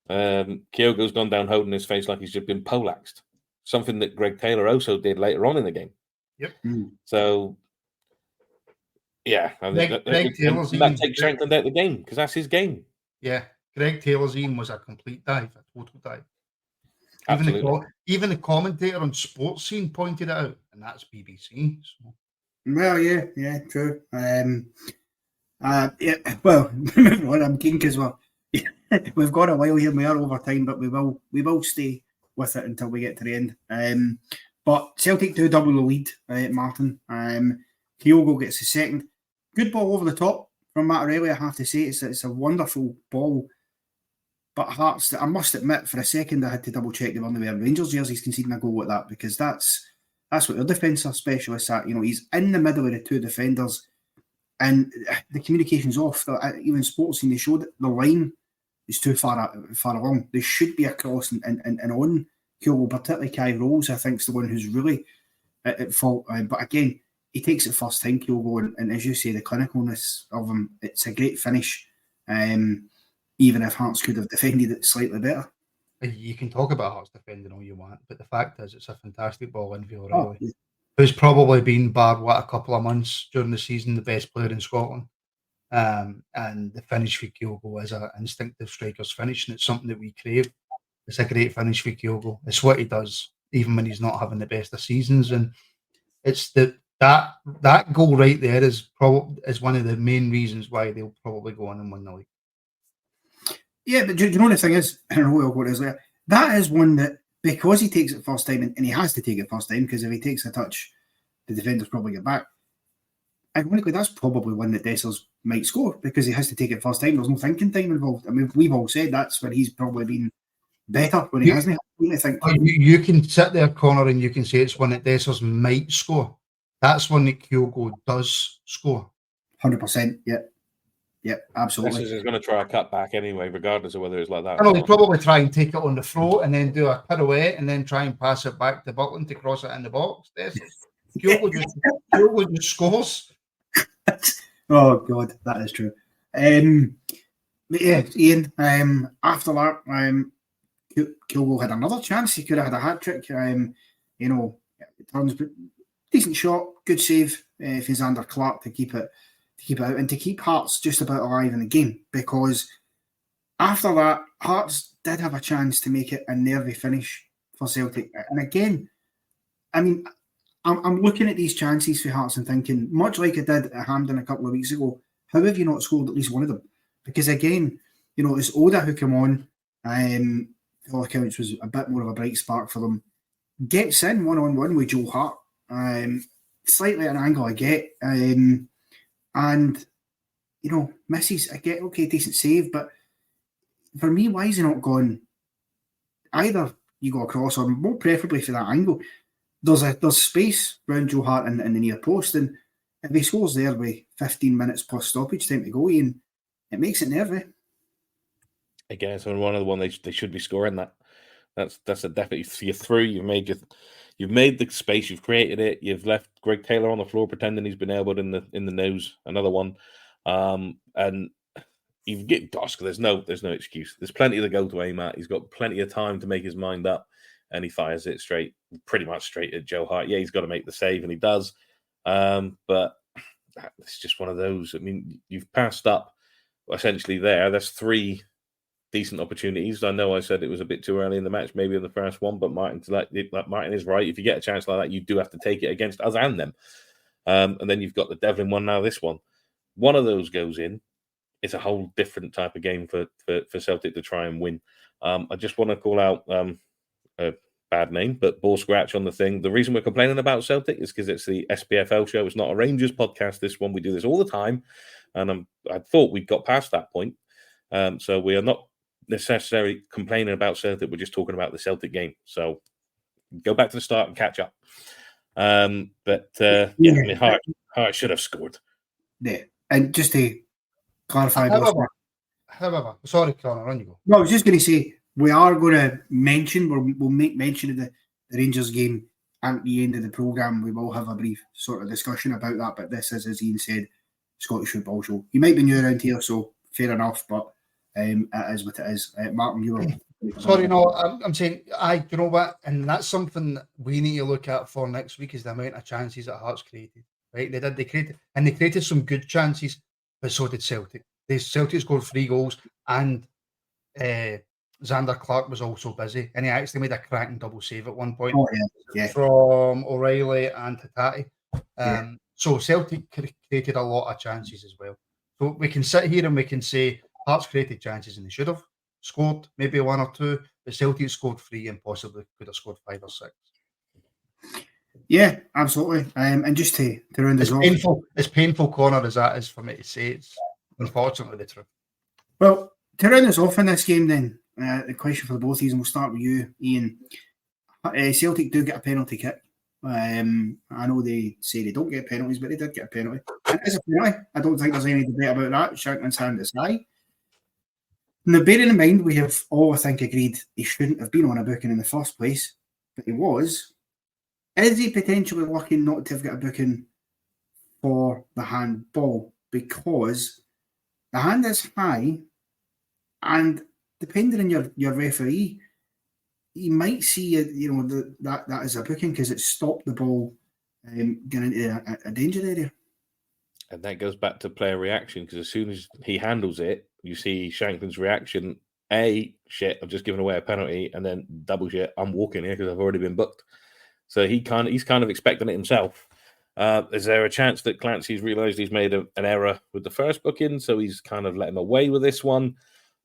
Kyogo's gone down holding his face like he's just been poleaxed. Something that Greg Taylor also did later on in the game. Yep. So, yeah. That takes Shanklin out of the game because that's his game. Yeah. Greg Taylor's aim was a complete dive, a total dive. Even the commentator on Sports Scene pointed it out, and that's BBC. So. Well, yeah, true. Well, I'm keen because we've got a while here. We are over time, but we will stay with it until we get to the end. But Celtic do double the lead, Martin. Kyogo gets the second. Good ball over the top from Mattarelli, I have to say. It's a wonderful ball. But Hearts, I must admit, for a second I had to double check they weren't wearing Rangers jerseys conceding a goal like that, because that's what their defence are specialists at. He's in the middle of the two defenders, and the communication's off. Even Sports Scene, they showed that the line is too far along. They should be across and on Kyogo, particularly Kai Rose, I think, is the one who's really at fault. But again, he takes it first time, Kyogo, and as you say, the clinicalness of him, it's a great finish. Even if Hearts could have defended it slightly better. You can talk about Hearts defending all you want, but the fact is it's a fantastic ball in for O'Reilly, who's probably been, bar a couple of months during the season, the best player in Scotland. And the finish for Kyogo is an instinctive striker's finish, and it's something that we crave. It's a great finish for Kyogo. It's what he does, even when he's not having the best of seasons. And it's that goal right there is one of the main reasons why they'll probably go on and win the league. Yeah, but do you know the thing is, I don't know what it is there. That is one that, because he takes it first time, and he has to take it first time, because if he takes a touch, the defenders probably get back. Ironically, that's probably one that Dessers might score, because he has to take it first time. There's no thinking time involved. I mean, we've all said that's when he's probably been better, when he hasn't. You can sit there, Connor, and you can say it's one that Dessers might score. That's one that Kyogo does score. 100%, yeah. Yep, absolutely. He's going to try a cut back anyway, regardless of whether it's like that. I know, he'll probably try and take it on the throat and then do a pirouette and then try and pass it back to Buckland to cross it in the box. Kyogo just scores. Oh, God, that is true. But yeah, Ian, after that, Kyogo had another chance. He could have had a hat-trick. Decent shot, good save for Xander Clark to keep it out and to keep Hearts just about alive in the game, because after that, Hearts did have a chance to make it a nervy finish for Celtic. And again, I mean, I'm looking at these chances for Hearts and thinking, much like I did at Hampden a couple of weeks ago, how have you not scored at least one of them? Because again, it's Oda who came on, for all accounts was a bit more of a bright spark for them. Gets in one-on-one with Joe Hart, slightly at an angle I get, and, misses. I get, okay, decent save, but for me, why is he not gone? Either you go across, or more preferably for that angle, there's space around Joe Hart in the near post, and if he scores there with 15 minutes plus stoppage time to go, Ian, it makes it nervy. Again, it's one of the one they should be scoring that. That's a definitely. So you're through. You've made the space. You've created it. You've left Greg Taylor on the floor pretending he's been elbowed in the nose. Another one, and you get Dosk. There's no excuse. There's plenty to go to aim at. He's got plenty of time to make his mind up, and he fires it pretty much straight at Joe Hart. Yeah, he's got to make the save, and he does. But it's just one of those. I mean, you've passed up essentially there. There's 3 decent opportunities. I know I said it was a bit too early in the match, maybe in the first one, but Martin is right. If you get a chance like that, you do have to take it against us and them. And then you've got the Devlin one now. This one of those goes in. It's a whole different type of game for Celtic to try and win. I just want to call out a bad name, but Ball Scratch on the thing. The reason we're complaining about Celtic is because it's the SPFL show. It's not a Rangers podcast. This one, we do this all the time, and I thought we'd got past that point. So we are not necessarily complaining about Celtic. We're just talking about the Celtic game. So go back to the start and catch up. I mean, Hart should have scored. Yeah, and just to clarify, however, sorry, Connor, on you go. No, I was just going to say we are going to mention. We'll make mention of the Rangers game at the end of the programme. We will have a brief sort of discussion about that. But this is, as Ian said, Scottish football show. You might be new around here, so fair enough. But it is what it is. Martin, you were. Sorry, no, I'm saying, you know what? And that's something that we need to look at for next week is the amount of chances that Hearts created. Right? They created some good chances, but so did Celtic. Celtic scored 3 goals, and Xander Clark was also busy, and he actually made a cracking double save at one point from O'Reilly and Hatate. So Celtic created a lot of chances as well. So we can sit here and we can say Hearts created chances and they should have scored maybe 1 or 2, but Celtic scored 3 and possibly could have scored 5 or 6. Yeah, absolutely. And just to round this off, as painful, Connor, as that is for me to say, it's unfortunately the truth. Well, to round this off in this game, then the question for the both of you, and we'll start with you, Ian. Celtic do get a penalty kick. I know they say they don't get penalties, but they did get a penalty. And it is a penalty. I don't think there's any debate about that. Shankland's hand is high. Now, bearing in mind, we have all, I think, agreed he shouldn't have been on a booking in the first place, but he was. Is he potentially lucky not to have got a booking for the handball? Because the hand is high, and depending on your referee, you might see that as a booking because it stopped the ball getting into a danger area. And that goes back to player reaction, because as soon as he handles it, you see Shankland's reaction. Shit, I've just given away a penalty, and then double shit, I'm walking here because I've already been booked. So he's kind of expecting it himself. Is there a chance that Clancy's realised he's made an error with the first booking, so he's kind of let him away with this one?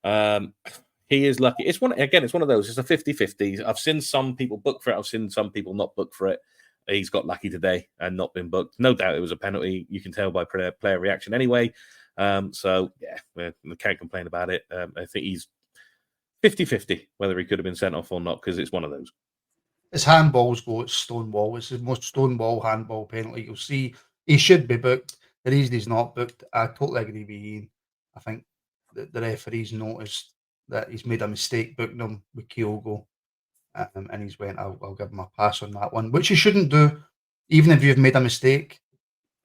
He is lucky. It's one of those. It's a 50-50. I've seen some people book for it. I've seen some people not book for it. He's got lucky today and not been booked. No doubt it was a penalty. You can tell by player reaction anyway. So, yeah, we can't complain about it. I think he's 50-50 whether he could have been sent off or not, because it's one of those. As handballs go, it's Stonewall. It's the most Stonewall handball penalty you'll see. He should be booked. The reason he's not booked, I totally agree with Ian. I think the referee's noticed that he's made a mistake booking him with Kyogo, and he's went, I'll give him a pass on that one, which he shouldn't do. Even if you've made a mistake,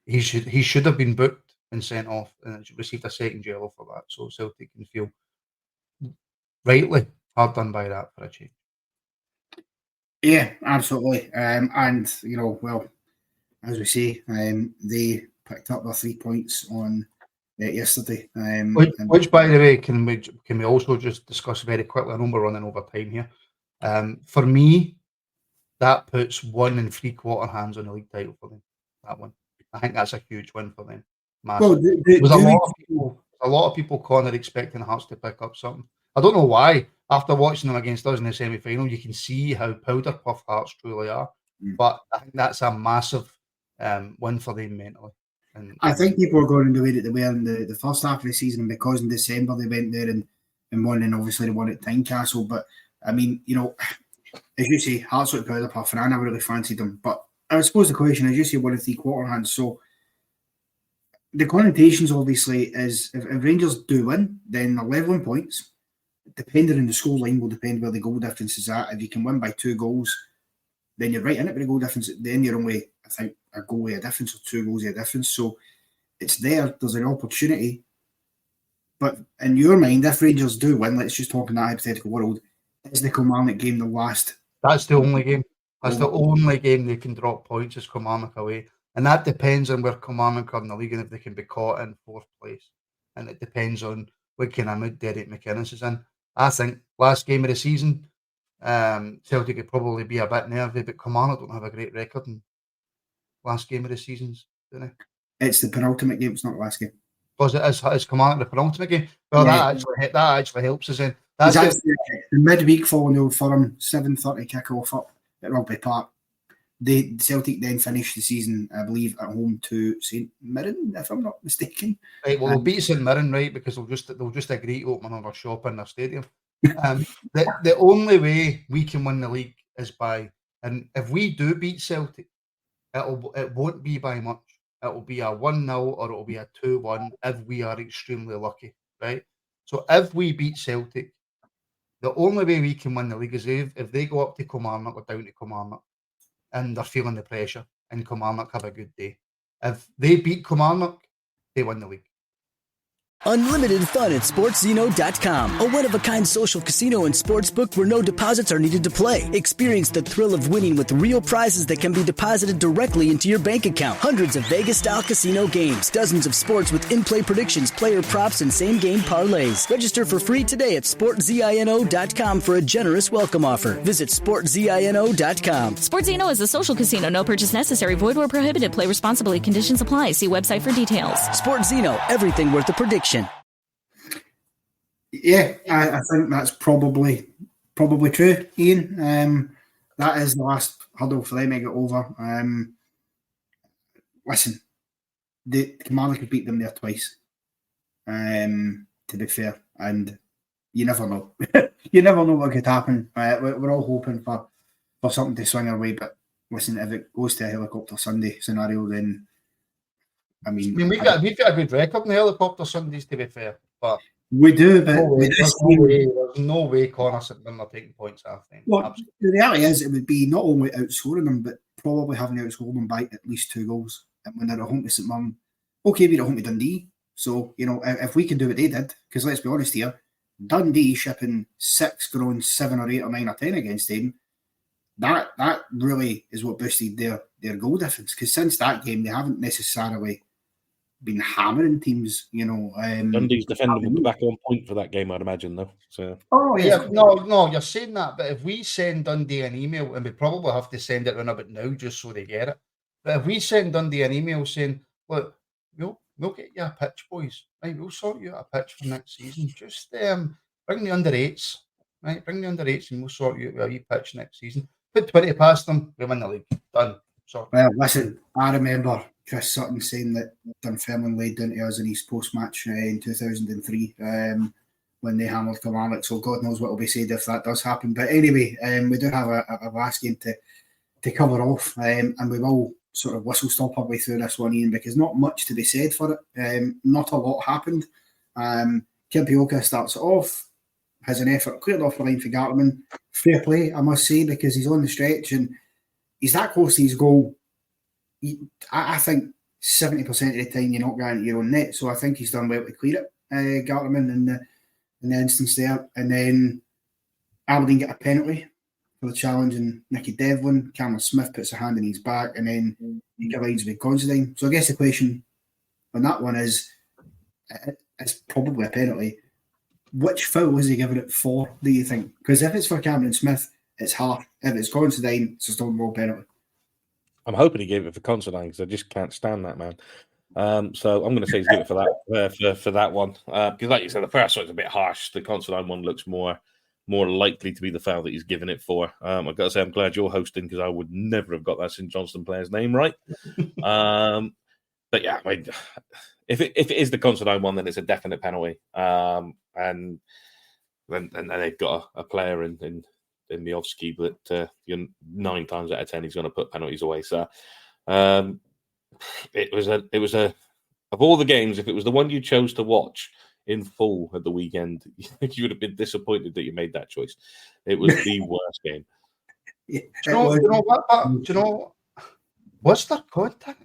he should have been booked and sent off and received a second yellow for that. So Celtic can feel rightly hard done by that for a change. Yeah, absolutely. And, well, as we say, they picked up their 3 points on yesterday. Which, by the way, can we also just discuss very quickly? I know we're running over time here. For me, that puts 1 3/4 hands on the league title for them. That one, I think that's a huge win for them. Massive. There's a lot of people, Connor, expecting Hearts to pick up something. I don't know why. After watching them against us in the semi-final, you can see how powder puff Hearts truly are. But I think that's a massive win for them mentally. And I think people are going in the way that they were in the first half of the season, because in December they went there and won, and obviously they won at Tynecastle. But I mean, as you say, Hearts look powder puff, and I never really fancied them. But I suppose the question is, you say 1 3/4 hands. So the connotations obviously is if Rangers do win, then they're leveling points. Depending on the score line will depend where the goal difference is at. If you can win by 2 goals, then you're right in it with the goal difference. Then you're only, I think, a goal of a difference or 2 goals of a difference. So it's there. There's an opportunity. But in your mind, if Rangers do win, let's just talk in that hypothetical world, is the Kilmarnock game the last? That's the only game. That's the only game they can drop points is Kilmarnock away. And that depends on where Kilmarnock are in the league and if they can be caught in 4th place. And it depends on what kind of mood Derek McInnes is in. I think last game of the season, Celtic could probably be a bit nervy, but Kilmarnock don't have a great record in last game of the seasons, do they? It's the penultimate game, it's not the last game. Because it is Kilmarnock the penultimate game. Well, Yeah. that actually helps us in. That's That's the midweek following the Old Firm 7:30 kick-off up at Rugby Park. The Celtic then finished the season, I believe, at home to St Mirren, if I'm not mistaken. Right, well, they'll beat St Mirren, right, because they'll just agree to open another shop in their stadium. The only way we can win the league is by, and if we do beat Celtic, it won't be by much. It will be a 1-0 or it will be a 2-1 if we are extremely lucky, right? So if we beat Celtic, the only way we can win the league is if they go up to Kilmarnock or down to Kilmarnock and they're feeling the pressure and Kilmarnock have a good day. If they beat Kilmarnock, they win the league. Unlimited fun at SportsZeno.com, a one-of-a-kind social casino and sportsbook where no deposits are needed to play. Experience the thrill of winning with real prizes that can be deposited directly into your bank account. Hundreds of Vegas-style casino games, dozens of sports with in-play predictions, player props, and same-game parlays. Register for free today at SportsZeno.com for a generous welcome offer. Visit SportsZeno.com. SportsZeno is a social casino. No purchase necessary. Void where prohibited. Play responsibly. Conditions apply. See website for details. SportsZeno, everything worth the prediction. Yeah, I think that's probably true, Ian. That is the last hurdle for them to get over. Listen, the Kilmarnock could beat them there twice, to be fair, and you never know. You never know what could happen. We're all hoping for something to swing our way, but listen, if it goes to a helicopter Sunday scenario, then I mean we've got a good record in the helicopter Sundays, to be fair, but we do, but there's no way Connor sitting there taking points half time. Well, the reality is it would be not only outscoring them, but probably having to outscore them by at least 2 goals. And when they're at home to St Mirren, okay, we're at home to Dundee. So, you know, if we can do what they did, because let's be honest here, Dundee shipping 6, grown 7 or 8 or 9 or 10 against them, that really is what boosted their goal difference. Because since that game, they haven't necessarily been hammering teams, you know. Dundee's defending will be back on point for that game, I'd imagine, though. So. Oh yeah, no, you're saying that, but if we send Dundee an email, and we probably have to send it around a bit now just so they get it, but if we send Dundee an email saying, look, we'll get you a pitch, boys, right? We'll sort you out a pitch for next season. Just bring the under 8s, right? Bring the under 8s, and we'll sort you out a wee pitch next season. Put 20 past them, we win the league. Done. Sorry. Well, listen, I remember Chris Sutton saying that Dunfermline laid down to us in his post-match in 2003 when they hammered Kilmarnock, so God knows what will be said if that does happen. But anyway, we do have a last game to cover off, and we will sort of whistle-stop our way through this one, Ian, because not much to be said for it. Not a lot happened. Kimpioka starts it off, has an effort, cleared off the line for Gartman. Fair play, I must say, because he's on the stretch and he's that close to his goal. I think 70% of the time you're not going to your own net, so I think he's done well to clear it, Gartman, in the instance there. And then Aberdeen get a penalty for the challenge, and Nicky Devlin, Cameron Smith puts a hand in his back, and then he collides with Considine. So I guess the question on that one is, it's probably a penalty. Which foul is he giving it for, do you think? Because if it's for Cameron Smith, it's half. If it's Considine, it's a Stonewall penalty. I'm hoping he gave it for Considine because I just can't stand that man. So I'm going to say he's given it for that for that one because, like you said, the first one's a bit harsh. The Considine one looks more likely to be the foul that he's given it for. I've got to say I'm glad you're hosting because I would never have got that St Johnstone player's name right. But yeah, I mean, if it is the Considine one, then it's a definite penalty. And they've got a player in Miovski that 9 times out of 10 he's going to put penalties away. So it was a Of all the games, if it was the one you chose to watch in full at the weekend, you would have been disappointed that you made that choice. It was the worst game. Yeah, Do you know what? Do you know what's their contact?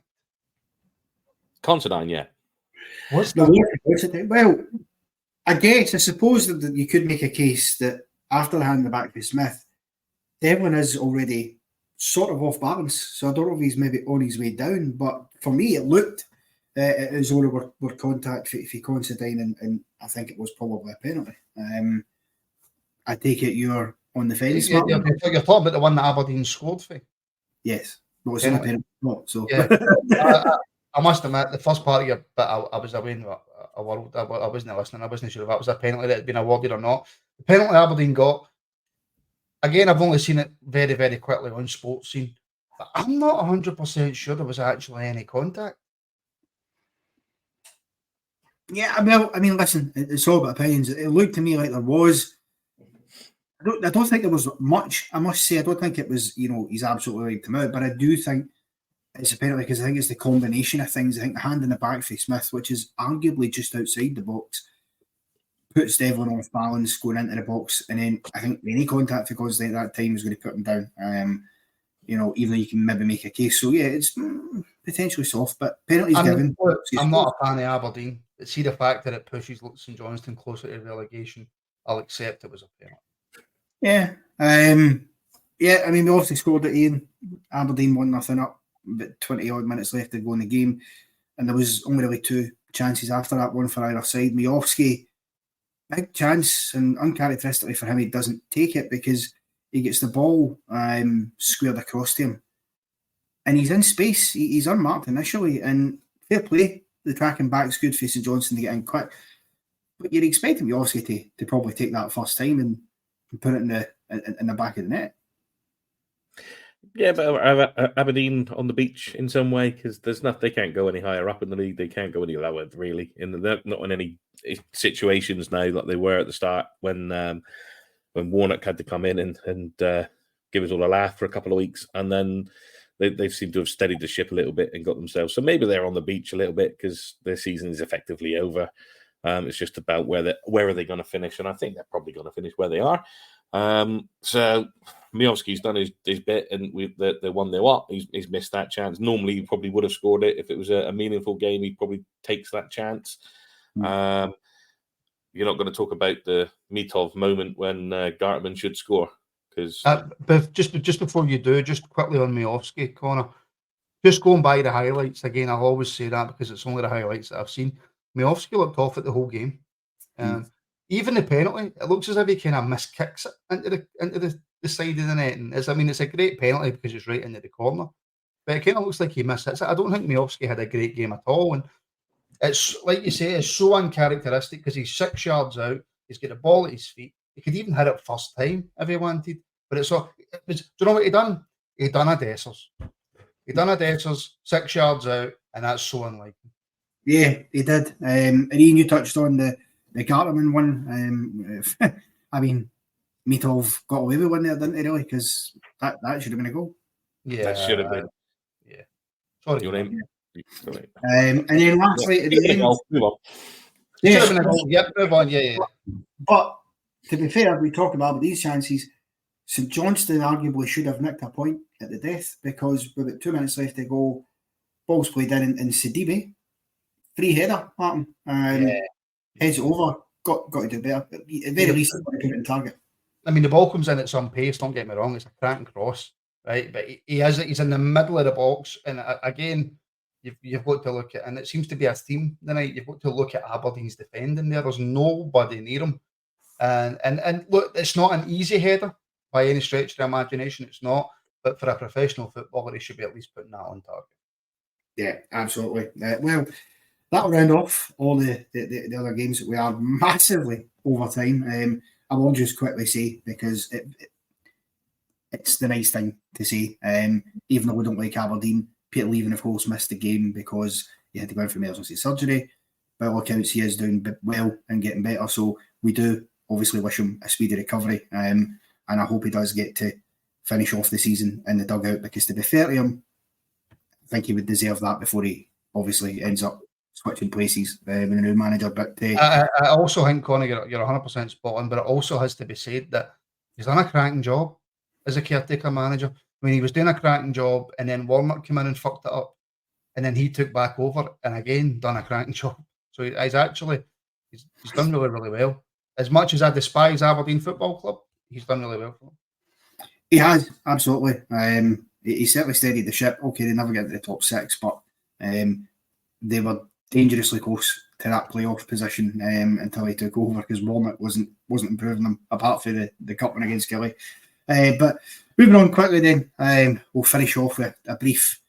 Considine, yeah. What's No, that? well, I suppose that you could make a case that after handing the back to Smith, Devlin is already sort of off balance. So I don't know if he's maybe on his way down. But for me, it looked as though there were contact for Considine, and I think it was probably a penalty. I take it you're on the fence, You're Martin? talking about the one that Aberdeen scored for. Yes. Well, it's not a penalty. Not, so. Yeah. I must admit, the first part of your bit, I was away in a world. I wasn't listening. I wasn't sure if that was a penalty that had been awarded or not. The penalty Aberdeen got, again, I've only seen it very, very quickly on Sports Scene, but I'm not 100% sure there was actually any contact. Yeah, I mean, listen, it's all about opinions. It looked to me like there was. I don't think there was much. I must say, I don't think it was. He's absolutely right to come out, but I do think it's a penalty because I think it's the combination of things. I think the hand in the back for Smith, which is arguably just outside the box, puts Devlin off balance going into the box, and then I think any contact for Considine at that time is going to put him down. Even though you can maybe make a case. So yeah, it's potentially soft, but penalties given. I'm not a fan of Aberdeen. But see the fact that it pushes St Johnstone closer to relegation, I'll accept it was a penalty. Yeah. I mean, we obviously scored at Ian. Aberdeen 1-0 up, about 20 odd minutes left to go in the game. And there was only really two chances after that, one for either side. Miofsky, big chance, and uncharacteristically for him, he doesn't take it because he gets the ball squared across to him. And he's in space. He's unmarked initially. And fair play, the tracking back's good for St Johnstone to get in quick. But you're expecting Miofsky to probably take that first time and put it in the back of the net. Yeah, but Aberdeen on the beach in some way because there's nothing. They can't go any higher up in the league. They can't go any lower really. They're not in any situations now like they were at the start when Warnock had to come in and give us all a laugh for a couple of weeks, and then they seem to have steadied the ship a little bit and got themselves. So maybe they're on the beach a little bit because their season is effectively over. It's just about where are they going to finish, and I think they're probably going to finish where they are. So Miofsky's done his bit, and they're 1-0 up. He's missed that chance. Normally, he probably would have scored it if it was a meaningful game. He probably takes that chance. You're not going to talk about the Mitov moment when Gartman should score because. But just before you do, just quickly on Miofsky, Connor. Just going by the highlights again, I'll always say that because it's only the highlights that I've seen. Miofsky looked off at the whole game. Even the penalty, it looks as if he kind of miskicks it into the side of the net. And it's a great penalty because it's right into the corner. But it kind of looks like he mishits it. I don't think Miofsky had a great game at all. And it's like you say, it's so uncharacteristic because he's 6 yards out. He's got the ball at his feet. He could even hit it first time if he wanted. But do you know what he done? He done a Dessers. He done a Dessers 6 yards out, and that's so unlikely. Yeah, he did. And Ian, you touched on the Gartman one. I mean, Mitov got away with one there, didn't he, really? Because that should have been a goal. Yeah. That should have been. Yeah. Sorry. Your name? And then lastly, at the end. Move on. Yeah, move on. Yeah. But to be fair, we talked about these chances. St Johnstone arguably should have nicked a point at the death because with about 2 minutes left to go, ball's played in Sidibe. Free header, Martin. Heads it over. Got to do better. At the very least, got to keep it in target. I mean, the ball comes in at some pace. Don't get me wrong; it's a cracking cross, right? But he's in the middle of the box, and again, you've got to look at, and it seems to be a theme tonight. You've got to look at Aberdeen's defending there. There's nobody near him, and look, it's not an easy header by any stretch of the imagination. It's not, but for a professional footballer, he should be at least putting that on target. Yeah, absolutely. Well. That'll round off all the other games that we are massively over time. I will just quickly say, because it's the nice thing to say, even though we don't like Aberdeen, Peter Leven, of course, missed the game because he had to go in for emergency surgery. By all accounts, he is doing well and getting better. So we do obviously wish him a speedy recovery. And I hope he does get to finish off the season in the dugout because, to be fair to him, I think he would deserve that before he obviously ends up switching places with a new manager. But I also think, Conor, you're 100% spot on, but it also has to be said that he's done a cracking job as a caretaker manager. I mean, he was doing a cracking job, and then Warnock came in and fucked it up, and then he took back over and again done a cracking job. So he's done really, really well. As much as I despise Aberdeen Football Club, he's done really well for them. He has, absolutely. He certainly steadied the ship. Okay, they never get to the top 6, but they were dangerously close to that playoff position until he took over, because Warnock wasn't improving them, apart from the cup win against Kelly. But moving on quickly then, we'll finish off with a brief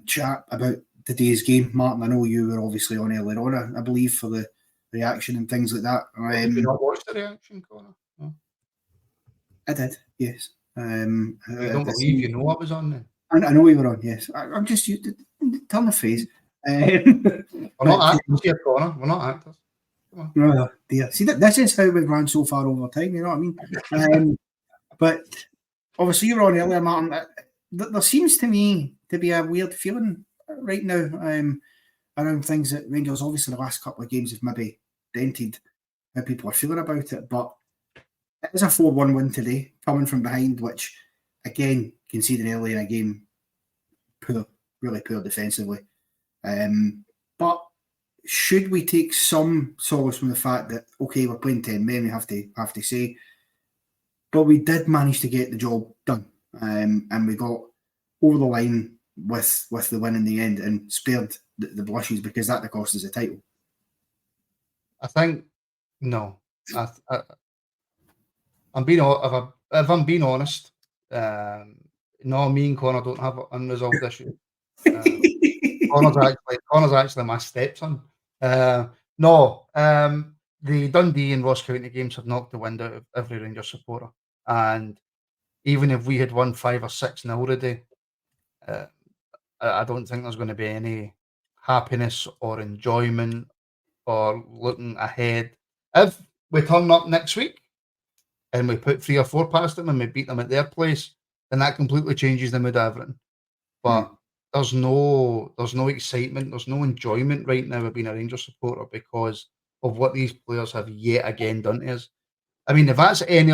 chat about today's game. Martin, I know you were obviously on earlier on, I believe, for the reaction and things like that. Did you not watch the reaction, Conor? No. I did, yes. I don't believe you know I was on then. I know you were on, yes. I'm just used to tell the phrase. We're not actors here, Conor. We're not actors. Come on. Oh dear. See, this is how we've run so far over time, you know what I mean? But obviously you were on earlier, Martin. There seems to me to be a weird feeling right now around things that Rangers, obviously the last couple of games have maybe dented how people are feeling about it, but it is a 4-1 win today, coming from behind, which, again, conceded early in a game, poor, really poor defensively. But should we take some solace from the fact that, okay, we're playing 10 men, we have to say, but we did manage to get the job done, and we got over the line with the win in the end and spared the blushes, because that cost us a title. I think no. I'm being if I'm being honest. No, me and Conor don't have unresolved issues. Connor's actually my stepson. No, the Dundee and Ross County games have knocked the wind out of every Rangers supporter, and even if we had won 5 or 6-0 already, I don't think there's going to be any happiness or enjoyment or looking ahead. If we turn up next week and we put 3 or 4 past them and we beat them at their place, then that completely changes the mood of everything. But there's no excitement, there's no enjoyment right now of being a Rangers supporter because of what these players have yet again done to us. I mean, if that's at any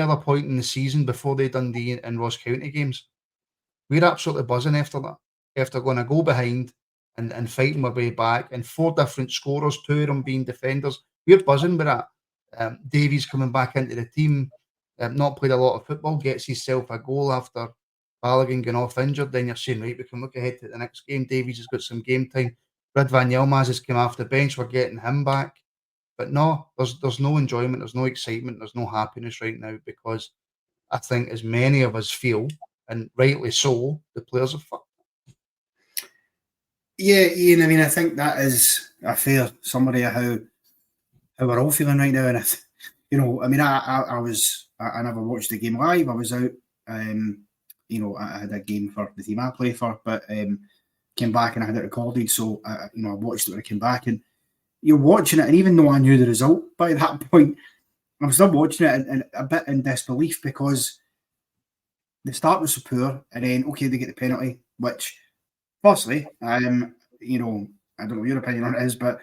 other point in the season before the Dundee and Ross County games, we're absolutely buzzing after that. After going to go behind and fighting our way back, and 4 different scorers, 2 of them being defenders, we're buzzing with that. Davies coming back into the team, not played a lot of football, gets himself a goal after Balogun going off injured. Then you're saying, right, we can look ahead to the next game. Davies has got some game time. Red Van Yilmaz has come off the bench. We're getting him back. But no, there's no enjoyment, there's no excitement, there's no happiness right now, because I think as many of us feel, and rightly so, the players are fucked. Yeah, Ian, I mean, I think that is a fair summary of how we're all feeling right now. And, I mean, I never watched the game live. I was out, I had a game for the team I play for, but came back and I had it recorded. So, I watched it when I came back, and you're watching it. And even though I knew the result by that point, I'm still watching it and a bit in disbelief, because the start was so poor, and then, okay, they get the penalty, which, firstly, I don't know what your opinion on it is, but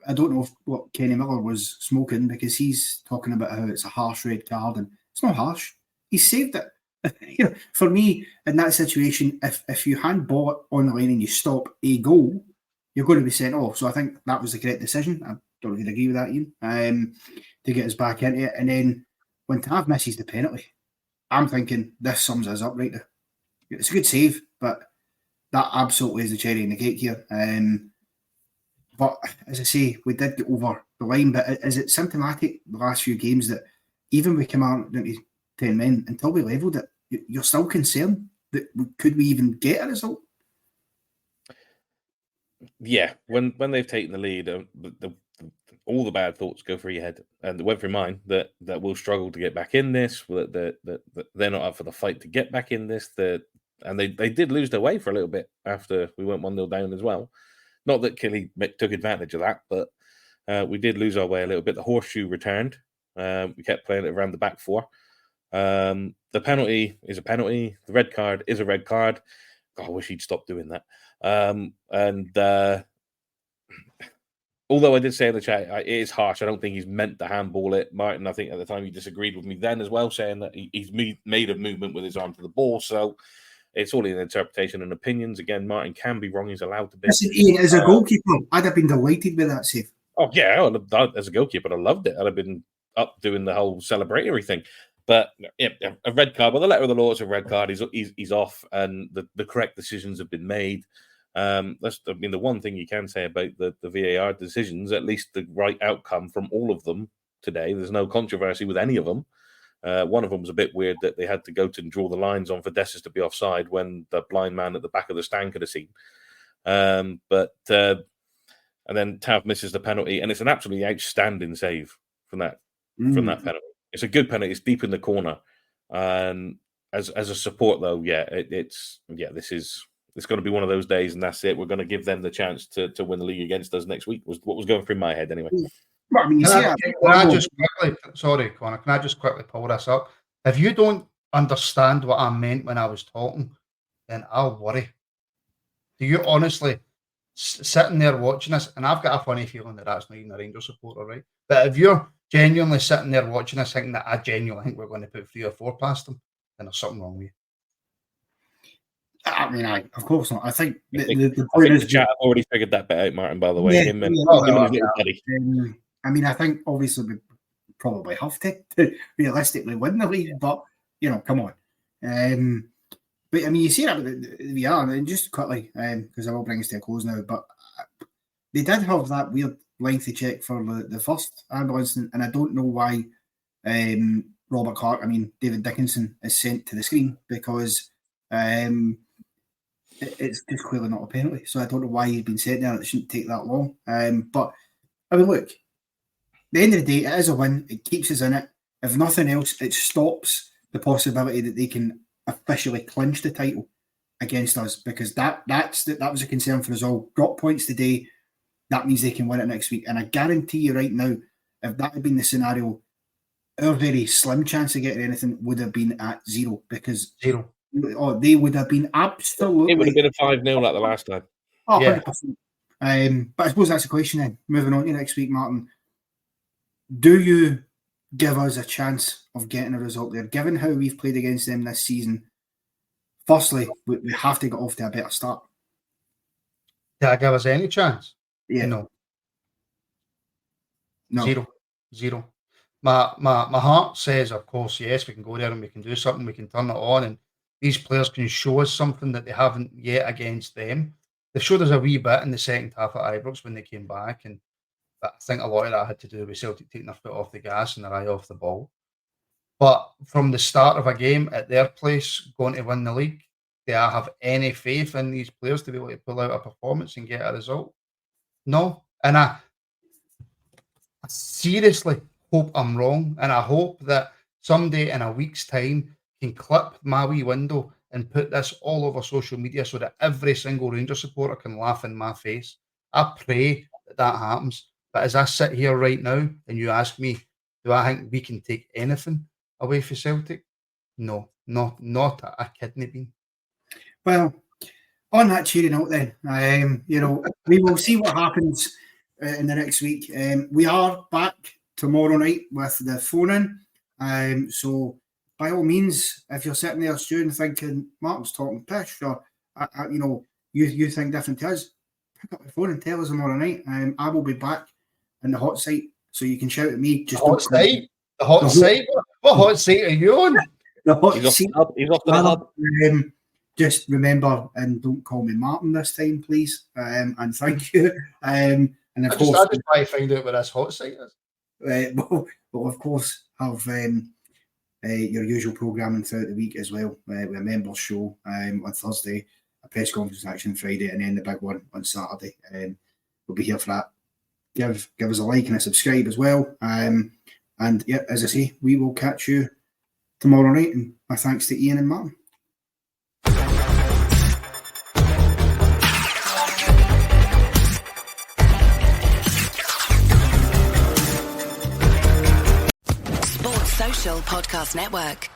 I don't know what Kenny Miller was smoking, because he's talking about how it's a harsh red card, and it's not harsh. He saved it. For me, in that situation, if you handball it on the line and you stop a goal, you're going to be sent off. So I think that was the correct decision. I don't know if you'd agree with that, Ian, to get us back into it. And then when Tav misses the penalty, I'm thinking this sums us up right there. It's a good save, but that absolutely is the cherry in the cake here. But as I say, we did get over the line. But is it symptomatic the last few games that even we came out into 10 men, until we levelled it, you're still concerned that could we even get a result? Yeah, when they've taken the lead, all the bad thoughts go through your head, and it went through mine that we'll struggle to get back in this. That they're not up for the fight to get back in this. And they did lose their way for a little bit after we went 1-0 down as well. Not that Kelly took advantage of that, but we did lose our way a little bit. The horseshoe returned. We kept playing it around the back 4. The penalty is a penalty. The red card is a red card. God, I wish he'd stop doing that. Although I did say in the chat, it is harsh. I don't think he's meant to handball it. Martin, I think at the time you disagreed with me then as well, saying that he's made a movement with his arm to the ball. So it's all in interpretation and opinions. Again, Martin can be wrong. He's allowed to be. Listen, Ian, as a goalkeeper, I'd have been delighted with that save. Oh, yeah. As a goalkeeper, I loved it. I'd have been up doing the whole celebratory thing. But yeah, a red card. Well, the letter of the law is a red card. He's off, and the correct decisions have been made. The one thing you can say about the VAR decisions, at least the right outcome from all of them today. There's no controversy with any of them. One of them was a bit weird that they had to go to and draw the lines on for Dessus to be offside when the blind man at the back of the stand could have seen. And then Tav misses the penalty, and it's an absolutely outstanding save from that penalty. It's a good penalty. It's deep in the corner, and as a support though, it's going to be one of those days, and that's it. We're going to give them the chance to win the league against us next week. Was what was going through my head anyway. Well, I mean, Connor, can I just quickly pull this up? If you don't understand what I meant when I was talking, then I'll worry. Do you honestly sitting there watching this? And I've got a funny feeling that that's not even a Rangers supporter, right? But if you're genuinely sitting there watching this, thinking that I genuinely think we're going to put 3 or 4 past them, then there's something wrong with you. I mean, of course not. I think the point is, the chat already figured that bit out, Martin. By the way, I mean, I think obviously we probably have to realistically win the league, but come on. But I mean, you see that with the VR, and just quickly, because I will bring us to a close now. But they did have that weird lengthy check for the first ambulance, and I don't know why Robert Clark, David Dickinson, is sent to the screen because it's just clearly not a penalty. So I don't know why he's been sent there. It shouldn't take that long. But I mean, look, at the end of the day, it is a win. It keeps us in it. If nothing else, it stops the possibility that they can officially clinch the title against us, because that was a concern for us all. Drop points today, that means they can win it next week. And I guarantee you right now, if that had been the scenario, our very slim chance of getting anything would have been at 0, because they would have been absolutely. It would have been a 5-0 like the last time. Oh, yeah. 100%. But I suppose that's the question then. Moving on to next week, Martin. Do you give us a chance of getting a result there, given how we've played against them this season? Firstly, we have to get off to a better start. Did I give us any chance? Yeah. No. 0. My heart says, of course, yes, we can go there and we can do something, we can turn it on, and these players can show us something that they haven't yet against them. They showed us a wee bit in the second half at Ibrox when they came back, and I think a lot of that had to do with Celtic taking their foot off the gas and their eye off the ball. But from the start of a game at their place, going to win the league, do I have any faith in these players to be able to pull out a performance and get a result? No. And I seriously hope I'm wrong. And I hope that someday in a week's time can clip my wee window and put this all over social media so that every single Rangers supporter can laugh in my face. I pray that happens. But as I sit here right now and you ask me, do I think we can take anything away from Celtic? No, not a kidney bean. Well, on that cheery note then, we will see what happens in the next week. We are back tomorrow night with the phone-in. So by all means, if you're sitting there, Stu, and thinking Martin's talking pish, or you think different to us, pick up the phone and tell us tomorrow night. I will be back in the hot site, so you can shout at me. Just The hot site? What hot site are you on? The hot seat. He's off the hub. Just remember, and don't call me Martin this time, please. And thank you. And of course, I just try to find out where this hot site is. We'll of course have your usual programming throughout the week as well. With a members show on Thursday, a press conference action Friday, and then the big one on Saturday. We'll be here for that. Give us a like and a subscribe as well. And yeah, as I say, we will catch you tomorrow night. And my thanks to Ian and Martin. Sports Social Podcast Network.